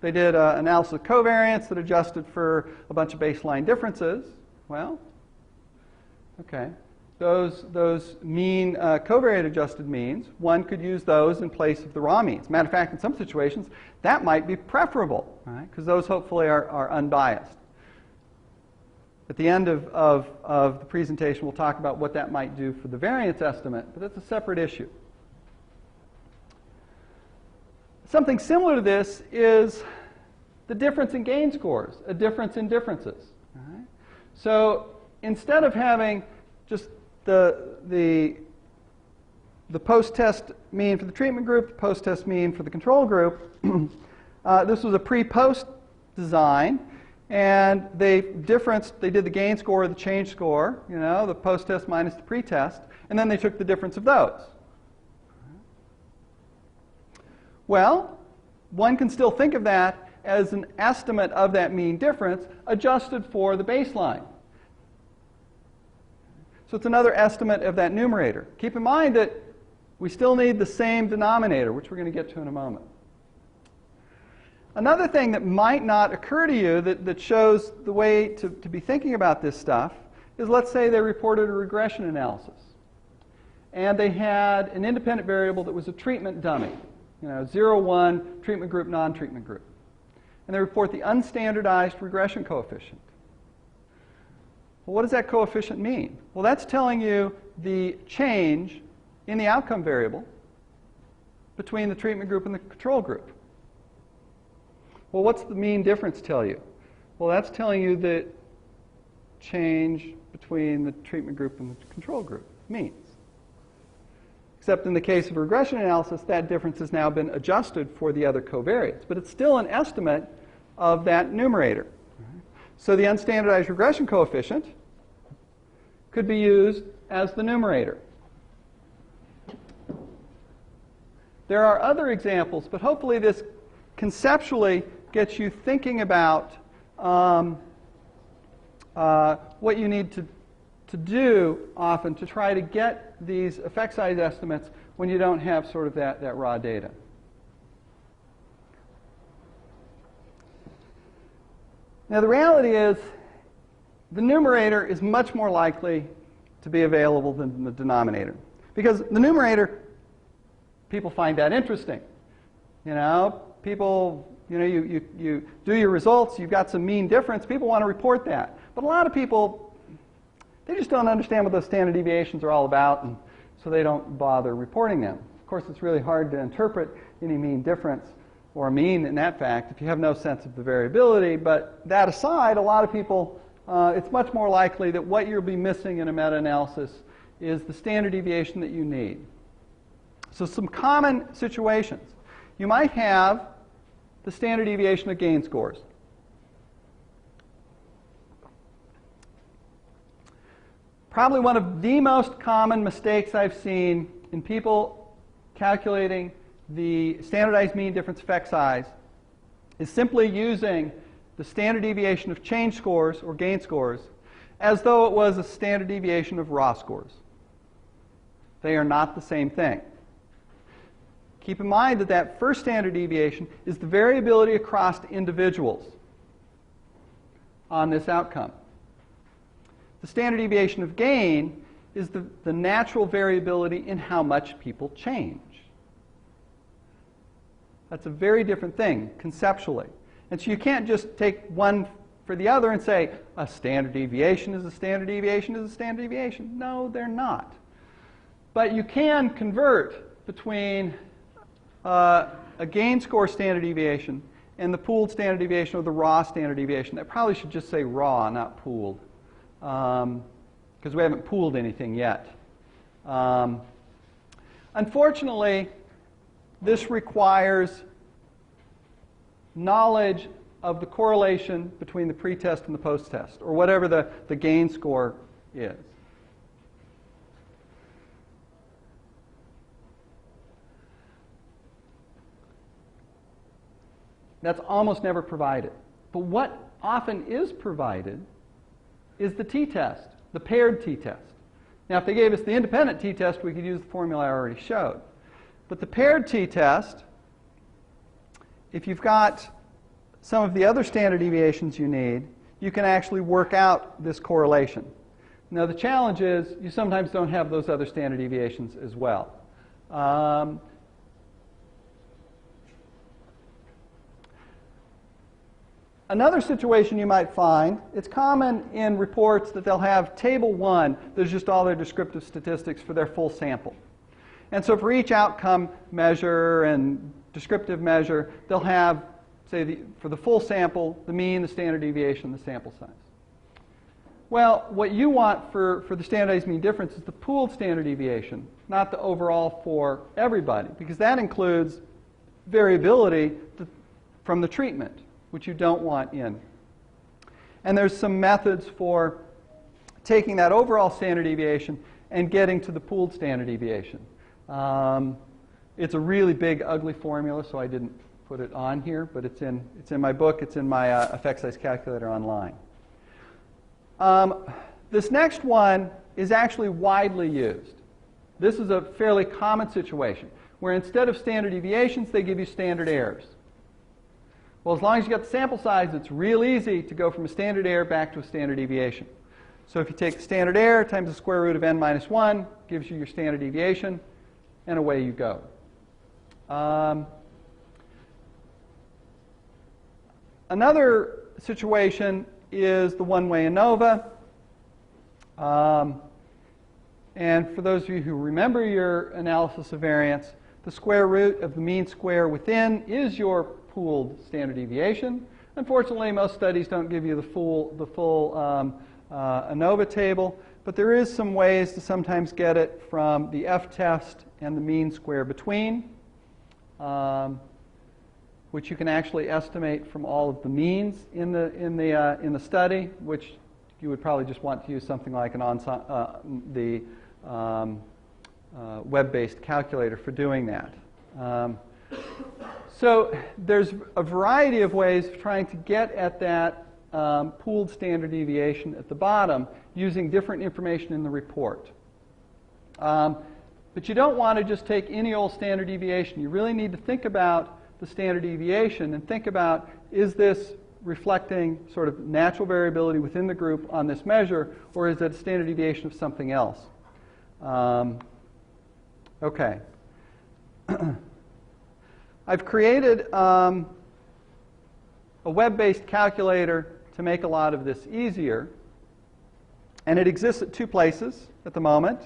They did an analysis of covariance that adjusted for a bunch of baseline differences. Well, okay. Those mean covariate adjusted means, one could use those in place of the raw means. Matter of fact, in some situations, that might be preferable, right? Because those hopefully are unbiased. At the end of the presentation, we'll talk about what that might do for the variance estimate, but that's a separate issue. Something similar to this is the difference in gain scores, a difference in differences. All right? So instead of having just the post-test mean for the treatment group, the post-test mean for the control group, this was a pre-post design, and they did the gain score or the change score, the post-test minus the pre-test, and then they took the difference of those. Well, one can still think of that as an estimate of that mean difference adjusted for the baseline. So it's another estimate of that numerator. Keep in mind that we still need the same denominator, which we're going to get to in a moment. Another thing that might not occur to you that shows the way to be thinking about this stuff is, let's say they reported a regression analysis. And they had an independent variable that was a treatment dummy. 0, 1, treatment group, non-treatment group. And they report the unstandardized regression coefficient. Well, what does that coefficient mean? Well, that's telling you the change in the outcome variable between the treatment group and the control group. Well, what's the mean difference tell you? Well, that's telling you the change between the treatment group and the control group, means. Except in the case of regression analysis, that difference has now been adjusted for the other covariates. But it's still an estimate of that numerator. So the unstandardized regression coefficient could be used as the numerator. There are other examples, but hopefully this conceptually gets you thinking about what you need to do often to try to get these effect size estimates when you don't have sort of that raw data. Now the reality is the numerator is much more likely to be available than the denominator. Because the numerator, people find that interesting. People, you do your results, you've got some mean difference, people want to report that. But a lot of people, they just don't understand what those standard deviations are all about, and so they don't bother reporting them. Of course, it's really hard to interpret any mean difference or mean in that fact if you have no sense of the variability. But that aside, a lot of people, it's much more likely that what you'll be missing in a meta-analysis is the standard deviation that you need. So some common situations. You might have the standard deviation of gain scores. Probably one of the most common mistakes I've seen in people calculating the standardized mean difference effect size is simply using the standard deviation of change scores or gain scores as though it was a standard deviation of raw scores. They are not the same thing. Keep in mind that that first standard deviation is the variability across individuals on this outcome. The standard deviation of gain is the natural variability in how much people change. That's a very different thing conceptually. And so you can't just take one for the other and say, a standard deviation is a standard deviation is a standard deviation. No, they're not. But you can convert between a gain score standard deviation and the pooled standard deviation or the raw standard deviation. That probably should just say raw, not pooled, because we haven't pooled anything yet. Unfortunately, this requires knowledge of the correlation between the pretest and the post-test, or whatever the gain score is. That's almost never provided. But what often is provided is the t-test, the paired t-test. Now, if they gave us the independent t-test, we could use the formula I already showed. But the paired t-test, if you've got some of the other standard deviations you need, you can actually work out this correlation. Now, the challenge is you sometimes don't have those other standard deviations as well. Another situation you might find, it's common in reports that they'll have table 1, there's just all their descriptive statistics for their full sample. And so for each outcome measure and descriptive measure, they'll have, say, for the full sample, the mean, the standard deviation, the sample size. Well, what you want for the standardized mean difference is the pooled standard deviation, not the overall for everybody, because that includes variability from the treatment, which you don't want in. And there's some methods for taking that overall standard deviation and getting to the pooled standard deviation. It's a really big, ugly formula, so I didn't put it on here, but it's in my book, it's in my effect size calculator online. This next one is actually widely used. This is a fairly common situation, where instead of standard deviations, they give you standard errors. Well, as long as you got the sample size, it's real easy to go from a standard error back to a standard deviation. So if you take the standard error times the square root of n minus 1, gives you your standard deviation, and away you go. Another situation is the one-way ANOVA. And for those of you who remember your analysis of variance, the square root of the mean square within is your pooled standard deviation. Unfortunately, most studies don't give you the full ANOVA table, but there is some ways to sometimes get it from the f-test and the mean square between, which you can actually estimate from all of the means in the study, which you would probably just want to use something like the web-based calculator for doing that. So there's a variety of ways of trying to get at that pooled standard deviation at the bottom using different information in the report. But you don't want to just take any old standard deviation. You really need to think about the standard deviation and think about, is this reflecting sort of natural variability within the group on this measure, or is it a standard deviation of something else? Okay. I've created a web-based calculator to make a lot of this easier. And it exists at two places at the moment.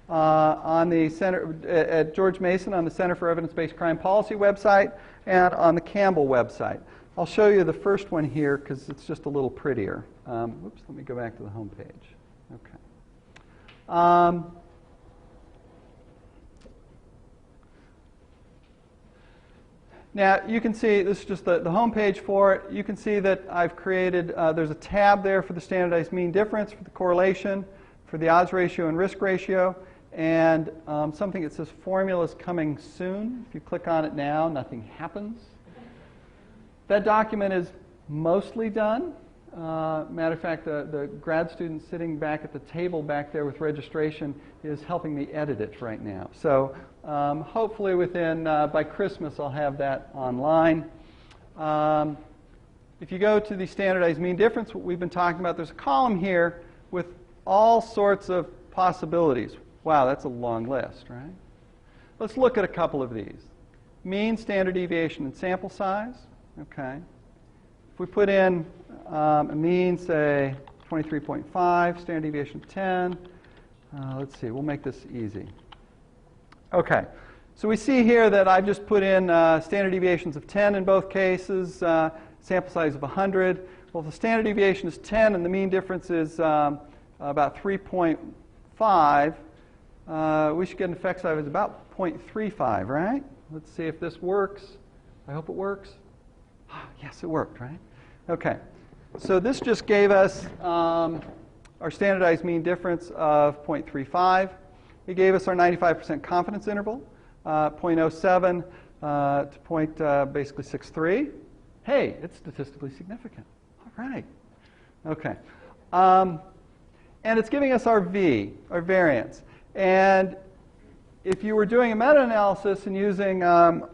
On the center at George Mason on the Center for Evidence-Based Crime Policy website and on the Campbell website. I'll show you the first one here because it's just a little prettier. Oops, let me go back to the home page. Okay. Now, you can see, this is just the home page for it. You can see that I've created, there's a tab there for the standardized mean difference, for the correlation, for the odds ratio and risk ratio, and something that says formulas coming soon. If you click on it now, nothing happens. That document is mostly done. Matter of fact, the grad student sitting back at the table back there with registration is helping me edit it right now. So hopefully within, by Christmas, I'll have that online. If you go to the standardized mean difference, what we've been talking about, there's a column here with all sorts of possibilities. Wow, that's a long list, right? Let's look at a couple of these. Mean, standard deviation, and sample size. Okay. if we put in a mean, say 23.5, standard deviation of 10, let's see, we'll make this easy. Okay, so we see here that I've just put in standard deviations of 10 in both cases, sample size of 100. Well, if the standard deviation is 10 and the mean difference is about 3.5, we should get an effect size of about 0.35, right? Let's see if this works. I hope it works. Yes, it worked, right? Okay, so this just gave us our standardized mean difference of 0.35. It gave us our 95% confidence interval, 0.07 to basically 6.3. Hey, it's statistically significant. All right. Okay. And it's giving us our V, our variance. And if you were doing a meta-analysis and using a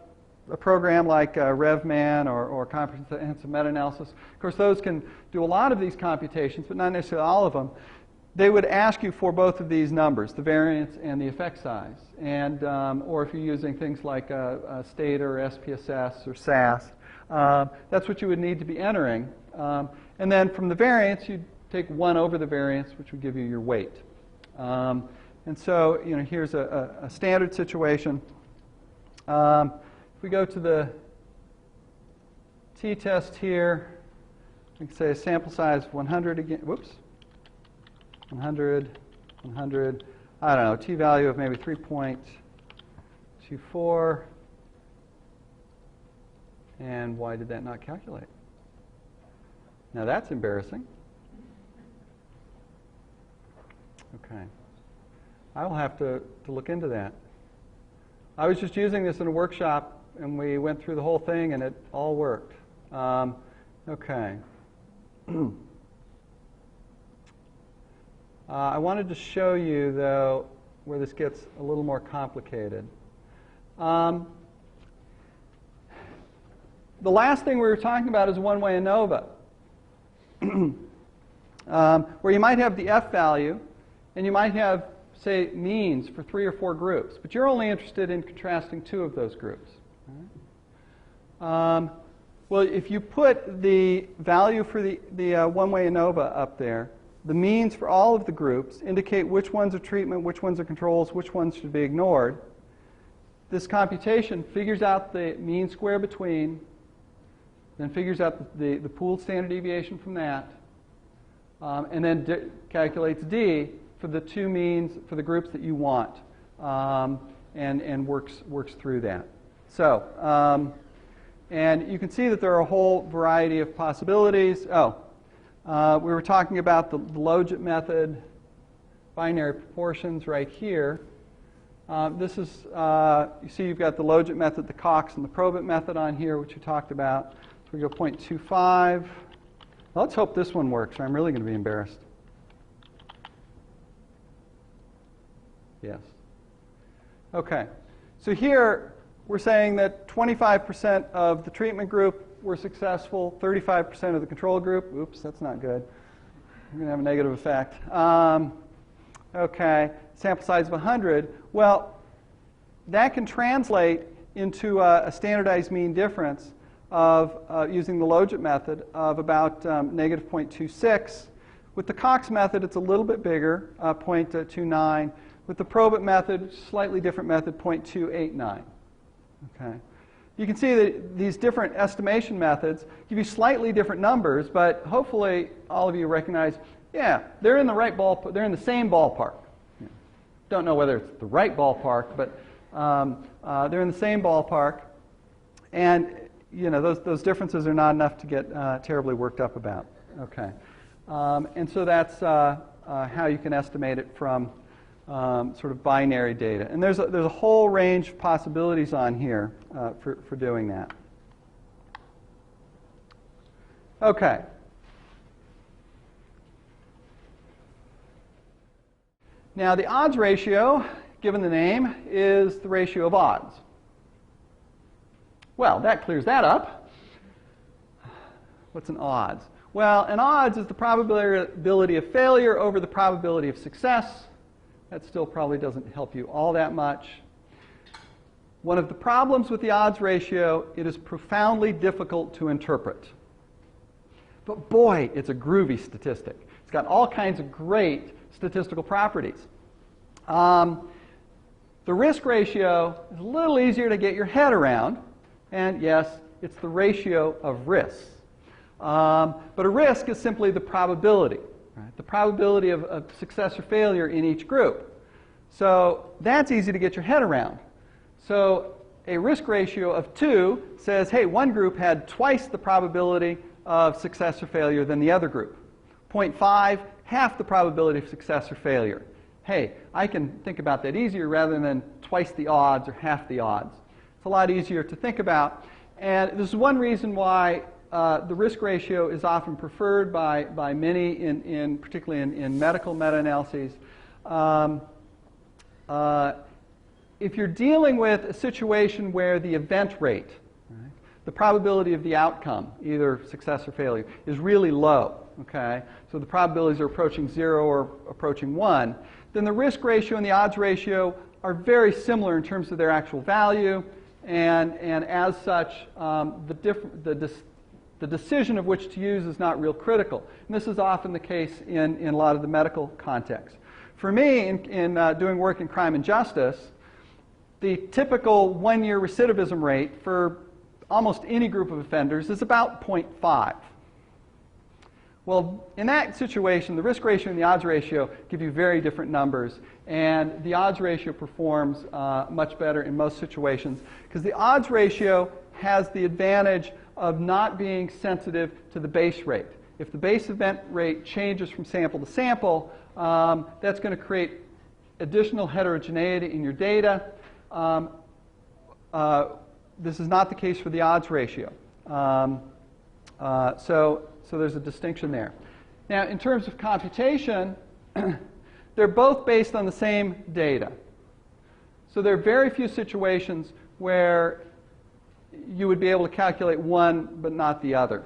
program like RevMan or comprehensive meta-analysis, of course those can do a lot of these computations, but not necessarily all of them. They would ask you for both of these numbers, the variance and the effect size. And, or if you're using things like state or SPSS or SAS, that's what you would need to be entering. And then from the variance, you'd take 1 over the variance, which would give you your weight. And so, here's a standard situation. If we go to the t-test here, we can say a sample size of 100 again. Whoops. 100, 100. I don't know, t-value of maybe 3.24. And why did that not calculate? Now that's embarrassing. Okay. I will have to look into that. I was just using this in a workshop, and we went through the whole thing, and it all worked. Okay. I wanted to show you, though, where this gets a little more complicated. The last thing we were talking about is one-way ANOVA, where you might have the F value, and you might have, say, means for 3 or 4 groups, but you're only interested in contrasting 2 of those groups. Well, if you put the value for the one-way ANOVA up there, the means for all of the groups indicate which ones are treatment, which ones are controls, which ones should be ignored. This computation figures out the mean square between, then figures out the pooled standard deviation from that, and then calculates D for the 2 means for the groups that you want, and works through that. So, and you can see that there are a whole variety of possibilities. We were talking about the Logit method, binary proportions right here. This is, you see you've got the Logit method, the Cox, and the Probit method on here, which we talked about. So we go 0.25. Well, let's hope this one works, or I'm really going to be embarrassed. Yes. Okay. So here we're saying that 25% of the treatment group were successful, 35% of the control group. Oops, that's not good. We're going to have a negative effect. Okay, sample size of 100. Well, that can translate into a standardized mean difference of, using the Logit method, of about negative 0.26. With the Cox method, it's a little bit bigger, 0.29. With the Probit method, slightly different method, 0.289. Okay. You can see that these different estimation methods give you slightly different numbers, but hopefully all of you recognize, yeah, they're in the right ballpark. They're in the same ballpark. Don't know whether it's the right ballpark, but they're in the same ballpark, and those differences are not enough to get terribly worked up about. Okay, and so that's how you can estimate it from sort of binary data. And there's a whole range of possibilities on here for doing that. Okay. Now the odds ratio, given the name, is the ratio of odds. Well, that clears that up. What's an odds? Well, an odds is the probability of failure over the probability of success. That still probably doesn't help you all that much. One of the problems with the odds ratio, it is profoundly difficult to interpret. But boy, it's a groovy statistic. It's got all kinds of great statistical properties. The risk ratio is a little easier to get your head around. And yes, it's the ratio of risks. But a risk is simply the probability, right? The probability of success or failure in each group. So that's easy to get your head around. So a risk ratio of 2 says, hey, one group had twice the probability of success or failure than the other group. 0.5, half the probability of success or failure. Hey, I can think about that easier rather than twice the odds or half the odds. It's a lot easier to think about. And this is one reason why the risk ratio is often preferred by many, particularly in medical meta-analyses. If you're dealing with a situation where the event rate, right, the probability of the outcome, either success or failure, is really low, okay? So the probabilities are approaching 0 or approaching 1, then the risk ratio and the odds ratio are very similar in terms of their actual value, and as such, the decision of which to use is not real critical. And this is often the case in a lot of the medical context. For me, in doing work in crime and justice, the typical one-year recidivism rate for almost any group of offenders is about 0.5. Well, in that situation, the risk ratio and the odds ratio give you very different numbers, and the odds ratio performs much better in most situations because the odds ratio has the advantage of not being sensitive to the base rate. If the base event rate changes from sample to sample, that's going to create additional heterogeneity in your data. This is not the case for the odds ratio. So there's a distinction there. Now, in terms of computation, they're both based on the same data. So there are very few situations where you would be able to calculate one but not the other.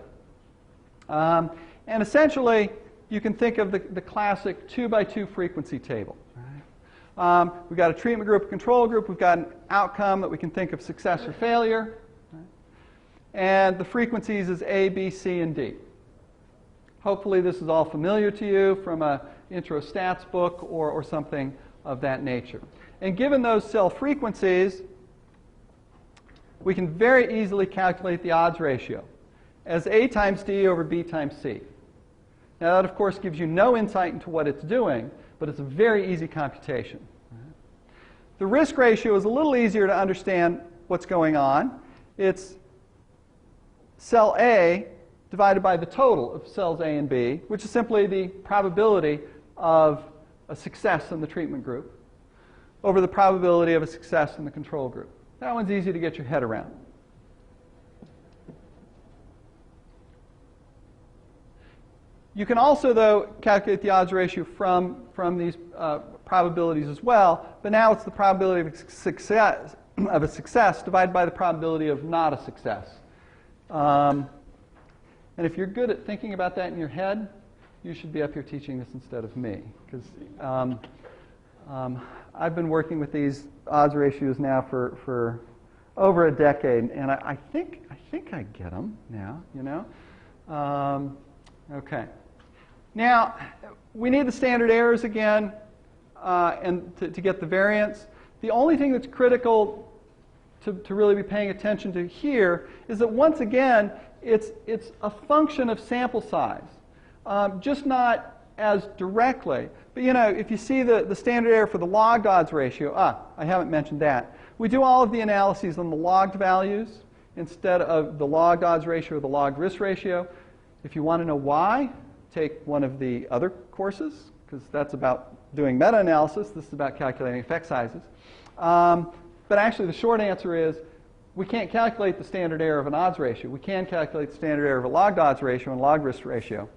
And essentially, you can think of the classic 2x2 frequency table. We've got a treatment group, a control group. We've got an outcome that we can think of success or failure. And the frequencies is A, B, C, and D. Hopefully this is all familiar to you from an intro stats book or something of that nature. And given those cell frequencies, we can very easily calculate the odds ratio as A times D over B times C. Now that, of course, gives you no insight into what it's doing, but it's a very easy computation. The risk ratio is a little easier to understand what's going on. It's cell A divided by the total of cells A and B, which is simply the probability of a success in the treatment group over the probability of a success in the control group. That one's easy to get your head around. You can also, though, calculate the odds ratio from these probabilities as well, but now it's the probability of a success divided by the probability of not a success. And if you're good at thinking about that in your head, you should be up here teaching this instead of me, because I've been working with these odds ratios now for over a decade, and I think I get them now, you know. Okay. Now, we need the standard errors again and to get the variance. The only thing that's critical to really be paying attention to here is that, once again, it's a function of sample size, just not as directly. But, you know, if you see the standard error for the logged odds ratio, I haven't mentioned that. We do all of the analyses on the logged values instead of the logged odds ratio or the logged risk ratio. If you want to know why, take one of the other courses, because that's about doing meta-analysis. This is about calculating effect sizes. But actually, the short answer is we can't calculate the standard error of an odds ratio. We can calculate the standard error of a logged odds ratio and log risk ratio.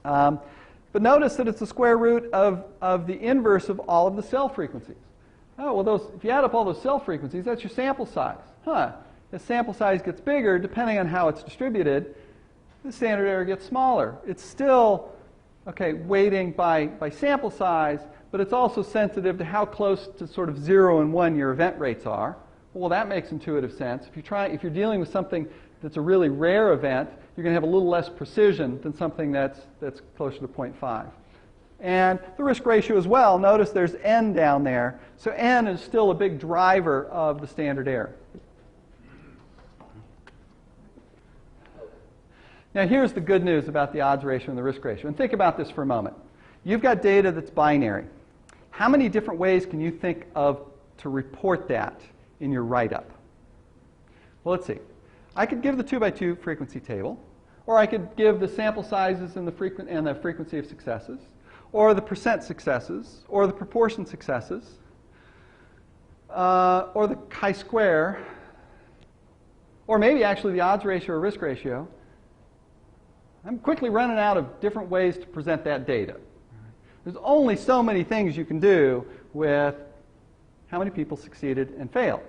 But notice that it's the square root of the inverse of all of the cell frequencies. Oh, well, if you add up all those cell frequencies, that's your sample size. As sample size gets bigger, depending on how it's distributed, the standard error gets smaller. It's still, okay, weighting by sample size, but it's also sensitive to how close to sort of 0 and 1 your event rates are. Well, that makes intuitive sense. If you're dealing with something that's a really rare event, you're going to have a little less precision than something that's closer to 0.5. And the risk ratio as well, notice there's n down there. So n is still a big driver of the standard error. Now here's the good news about the odds ratio and the risk ratio. And think about this for a moment. You've got data that's binary. How many different ways can you think of to report that in your write-up? Well, let's see. I could give the 2x2 frequency table, or I could give the sample sizes and the frequency of successes, or the percent successes, or the proportion successes, or the chi-square, or maybe actually the odds ratio or risk ratio. I'm quickly running out of different ways to present that data. There's only so many things you can do with how many people succeeded and failed.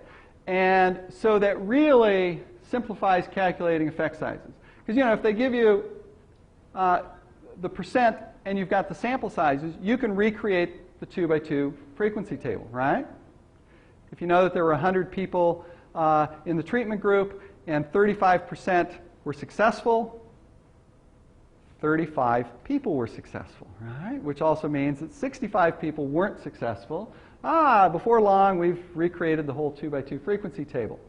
And so that really simplifies calculating effect sizes. Because, if they give you the percent and you've got the sample sizes, you can recreate the 2x2 frequency table, right? If you know that there were 100 people in the treatment group and 35% were successful, 35 people were successful, right? Which also means that 65 people weren't successful. Before long, we've recreated the whole 2x2 frequency table.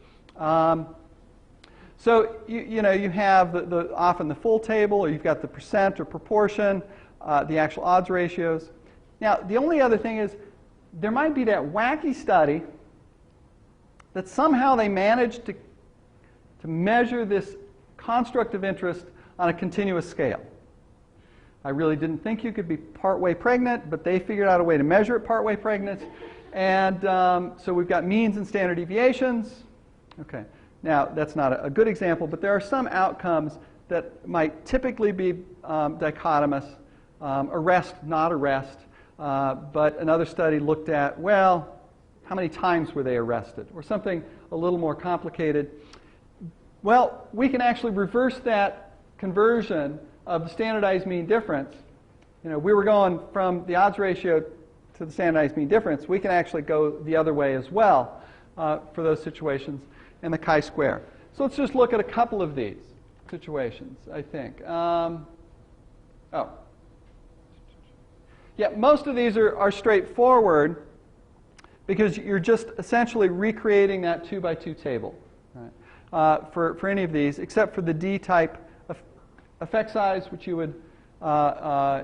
So you have often the full table, or you've got the percent or proportion, the actual odds ratios. Now, the only other thing is there might be that wacky study that somehow they managed to measure this construct of interest on a continuous scale. I really didn't think you could be partway pregnant, but they figured out a way to measure it partway pregnant. And so we've got means and standard deviations. Okay. Now, that's not a good example, but there are some outcomes that might typically be dichotomous, arrest, not arrest. But another study looked at, well, how many times were they arrested, or something a little more complicated. Well, we can actually reverse that conversion of the standardized mean difference. We were going from the odds ratio to the standardized mean difference. We can actually go the other way as well for those situations, and the chi-square. So let's just look at a couple of these situations, I think. Yeah, most of these are straightforward because you're just essentially recreating that 2x2 table, right? For any of these, except for the D-type effect size, which you would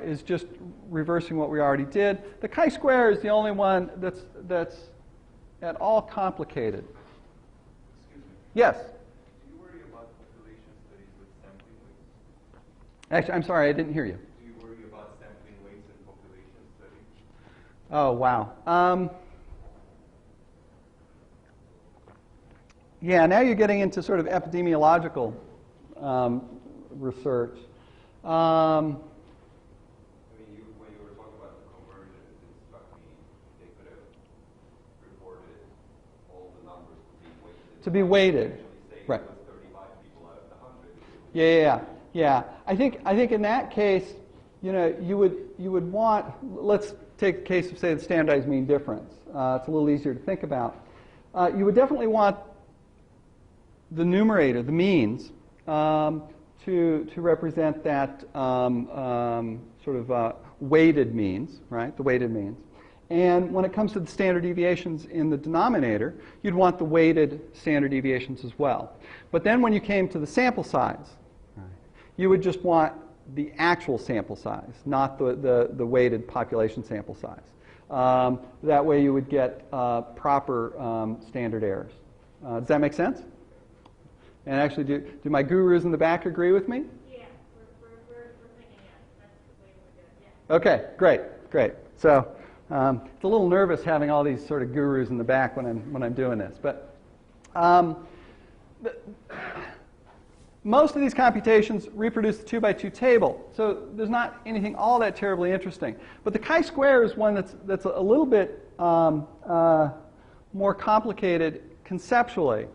is just reversing what we already did. The chi-square is the only one that's at all complicated. Yes? Do you worry about population studies with sampling weights? Actually, I'm sorry, I didn't hear you. Do you worry about sampling weights in population studies? Oh, wow. Yeah, now you're getting into sort of epidemiological research. When you were talking about the conversion, it struck me they could have reported all the numbers To be weighted. Right. It was 35 people out of the 100. Yeah. I think in that case, you would want. Let's take the case of, say, the standardized mean difference. It's a little easier to think about. You would definitely want the numerator, the means, to represent that sort of weighted means, right? The weighted means. And when it comes to the standard deviations in the denominator, you'd want the weighted standard deviations as well. But then when you came to the sample size, you would just want the actual sample size, not the weighted population sample size. That way you would get proper standard errors. Does that make sense? And actually, do my gurus in the back agree with me? Yeah, we're thinking yes. That's the way we're doing it. Okay, great. So it's a little nervous having all these sort of gurus in the back when I'm doing this. But most of these computations reproduce the 2x2 table, so there's not anything all that terribly interesting. But the chi-square is one that's a little bit more complicated conceptually.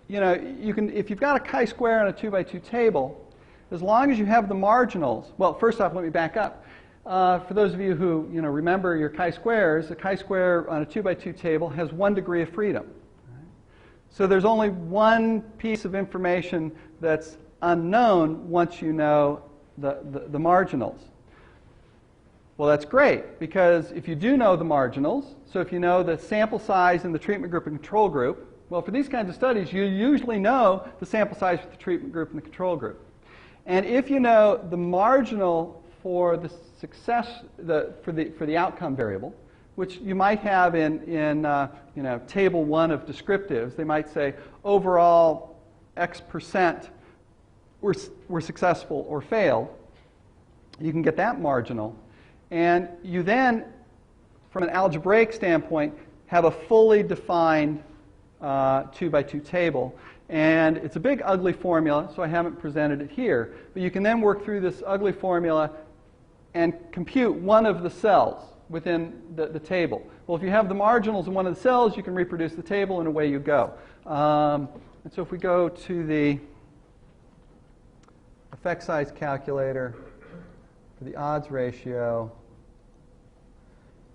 You can, if you've got a chi-square on a 2x2 table, as long as you have the marginals. Well, first off, let me back up. For those of you who remember your chi-squares, a chi-square on a 2x2 table has 1 degree of freedom. Right? So there's only one piece of information that's unknown once you know the marginals. Well, that's great, because if you do know the marginals, so if you know the sample size in the treatment group and control group, well, for these kinds of studies, you usually know the sample size for the treatment group and the control group. And if you know the marginal for the success, for the outcome variable, which you might have in table 1 of descriptives, they might say overall X% were successful or failed. You can get that marginal. And you then, from an algebraic standpoint, have a fully defined 2x2 table. And it's a big, ugly formula, so I haven't presented it here. But you can then work through this ugly formula and compute one of the cells within the table. Well, if you have the marginals in one of the cells, you can reproduce the table, and away you go. And so if we go to the effect size calculator for the odds ratio,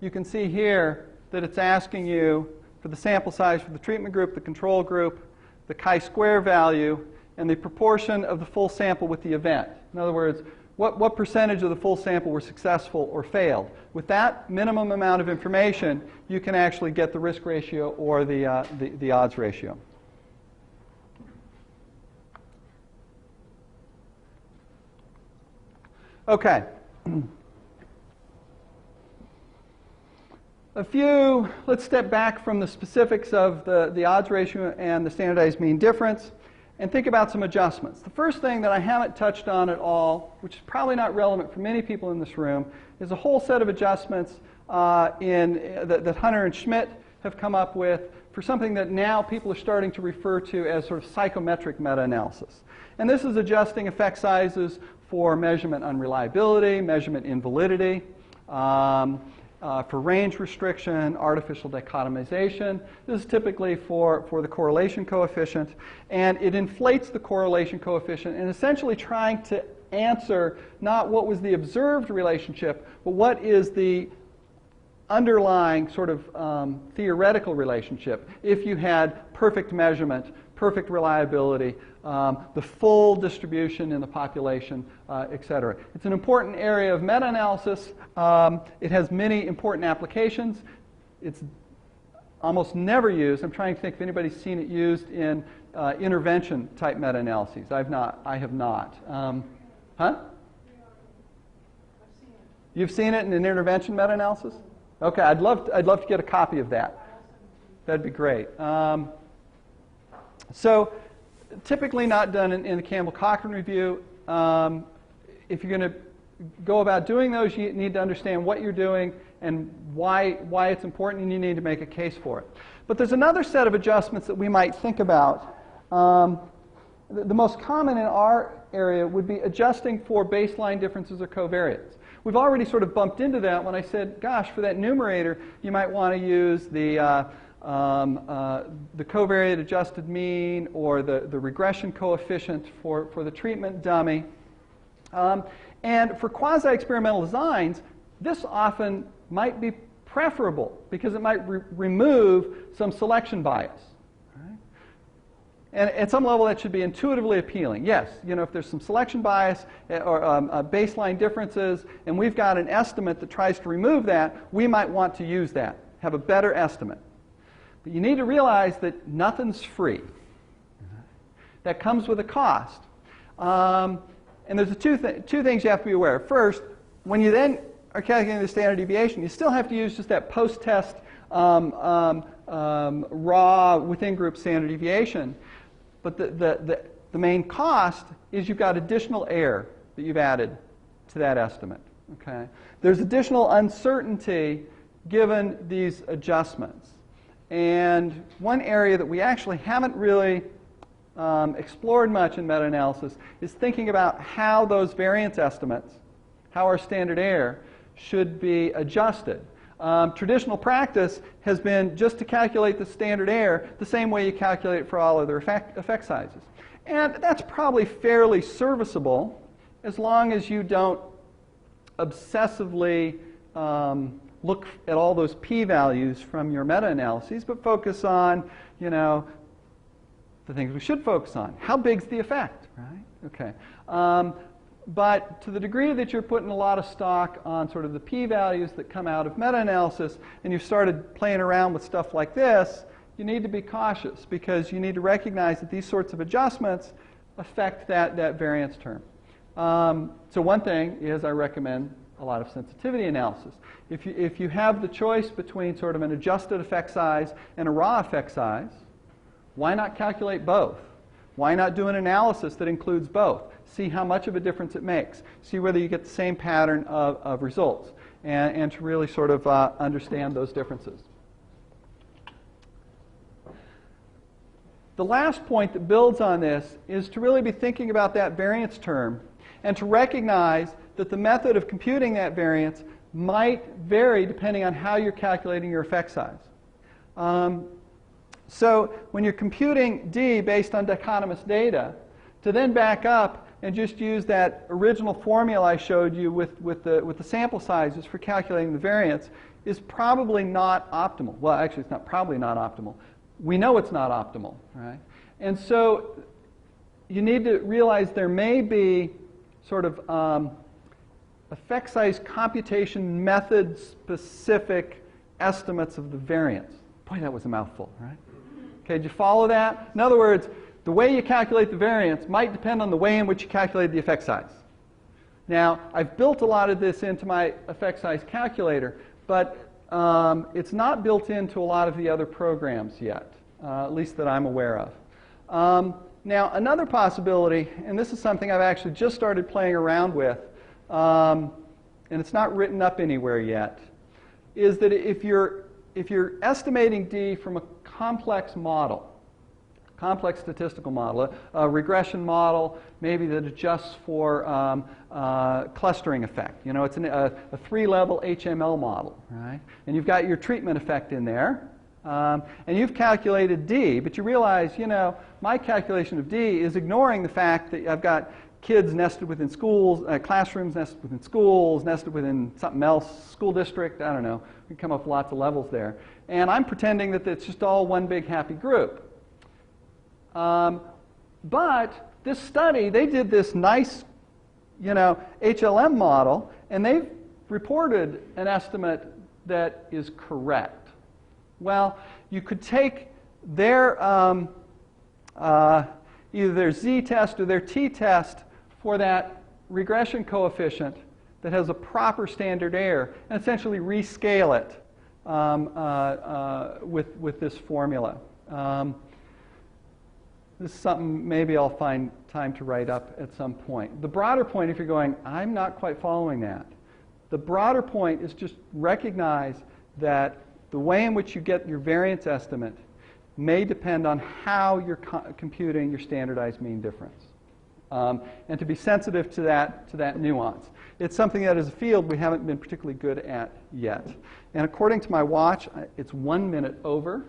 you can see here that it's asking you for the sample size for the treatment group, the control group, the chi-square value, and the proportion of the full sample with the event. In other words, what percentage of the full sample were successful or failed. With that minimum amount of information, you can actually get the risk ratio or the odds ratio. Okay. Let's step back from the specifics of the odds ratio and the standardized mean difference and think about some adjustments. The first thing that I haven't touched on at all, which is probably not relevant for many people in this room, is a whole set of adjustments that Hunter and Schmidt have come up with for something that now people are starting to refer to as sort of psychometric meta-analysis. And this is adjusting effect sizes for measurement unreliability, measurement invalidity, for range restriction, artificial dichotomization. This is typically for the correlation coefficient. And it inflates the correlation coefficient and essentially trying to answer not what was the observed relationship, but what is the underlying sort of theoretical relationship if you had perfect measurement, perfect reliability, the full distribution in the population, et cetera. It's an important area of meta-analysis. It has many important applications. It's almost never used. I'm trying to think if anybody's seen it used in intervention type meta-analyses. I have not. Huh? You've seen it in an intervention meta-analysis? Okay, I'd love to get a copy of that. That'd be great. So typically not done in the Campbell Colloquium review. If you're going to go about doing those, you need to understand what you're doing and why it's important, and you need to make a case for it. But there's another set of adjustments that we might think about. The most common in our area would be adjusting for baseline differences or covariates. We've already sort of bumped into that when I said, gosh, for that numerator, you might want to use the covariate adjusted mean or the regression coefficient for the treatment dummy. And for quasi-experimental designs, this often might be preferable because it might remove some selection bias. Right? And at some level, that should be intuitively appealing. Yes, if there's some selection bias or baseline differences, and we've got an estimate that tries to remove that, we might want to use that, have a better estimate. But you need to realize that nothing's free. That comes with a cost. And there's two things you have to be aware of. First, when you then are calculating the standard deviation, you still have to use just that post-test raw within-group standard deviation. But the main cost is you've got additional error that you've added to that estimate. Okay? There's additional uncertainty given these adjustments. And one area that we actually haven't really explored much in meta-analysis is thinking about how those variance estimates, how our standard error, should be adjusted. Traditional practice has been just to calculate the standard error the same way you calculate it for all other effect sizes. And that's probably fairly serviceable as long as you don't obsessively look at all those p-values from your meta-analyses, but focus on, the things we should focus on. How big's the effect, right? Okay. But to the degree that you're putting a lot of stock on sort of the p-values that come out of meta-analysis, and you've started playing around with stuff like this, you need to be cautious because you need to recognize that these sorts of adjustments affect that variance term. So one thing is I recommend a lot of sensitivity analysis. If you have the choice between sort of an adjusted effect size and a raw effect size, why not calculate both? Why not do an analysis that includes both? See how much of a difference it makes. See whether you get the same pattern of results, and to really sort of understand those differences. The last point that builds on this is to really be thinking about that variance term and to recognize that the method of computing that variance might vary depending on how you're calculating your effect size. So when you're computing D based on dichotomous data, to then back up and just use that original formula I showed you with the sample sizes for calculating the variance is probably not optimal. Well, actually, it's not probably not optimal. We know it's not optimal, right? And so you need to realize there may be sort of effect size computation method specific estimates of the variance. Boy, that was a mouthful, right? Okay, did you follow that? In other words, the way you calculate the variance might depend on the way in which you calculate the effect size. Now, I've built a lot of this into my effect size calculator, but it's not built into a lot of the other programs yet, at least that I'm aware of. Now, another possibility, and this is something I've actually just started playing around with, and it's not written up anywhere yet, is that if you're estimating D from a complex model, complex statistical model, a regression model, maybe that adjusts for clustering effect. You know, it's a three-level HML model, right? And you've got your treatment effect in there, and you've calculated D, but you realize, you know, my calculation of D is ignoring the fact that I've got kids nested within schools, classrooms nested within schools, nested within something else, school district, I don't know. We can come up with lots of levels there. And I'm pretending that it's just all one big happy group. But this study, they did this nice, you know, HLM model, and they've reported an estimate that is correct. Well, you could take their either their z-test or their t-test for that regression coefficient that has a proper standard error and essentially rescale it with this formula. This is something maybe I'll find time to write up at some point. The broader point, if you're going, I'm not quite following that, the broader point is just recognize that the way in which you get your variance estimate may depend on how you're computing your standardized mean difference. And to be sensitive to that nuance. It's something that as a field we haven't been particularly good at yet. And according to my watch, it's 1 minute over.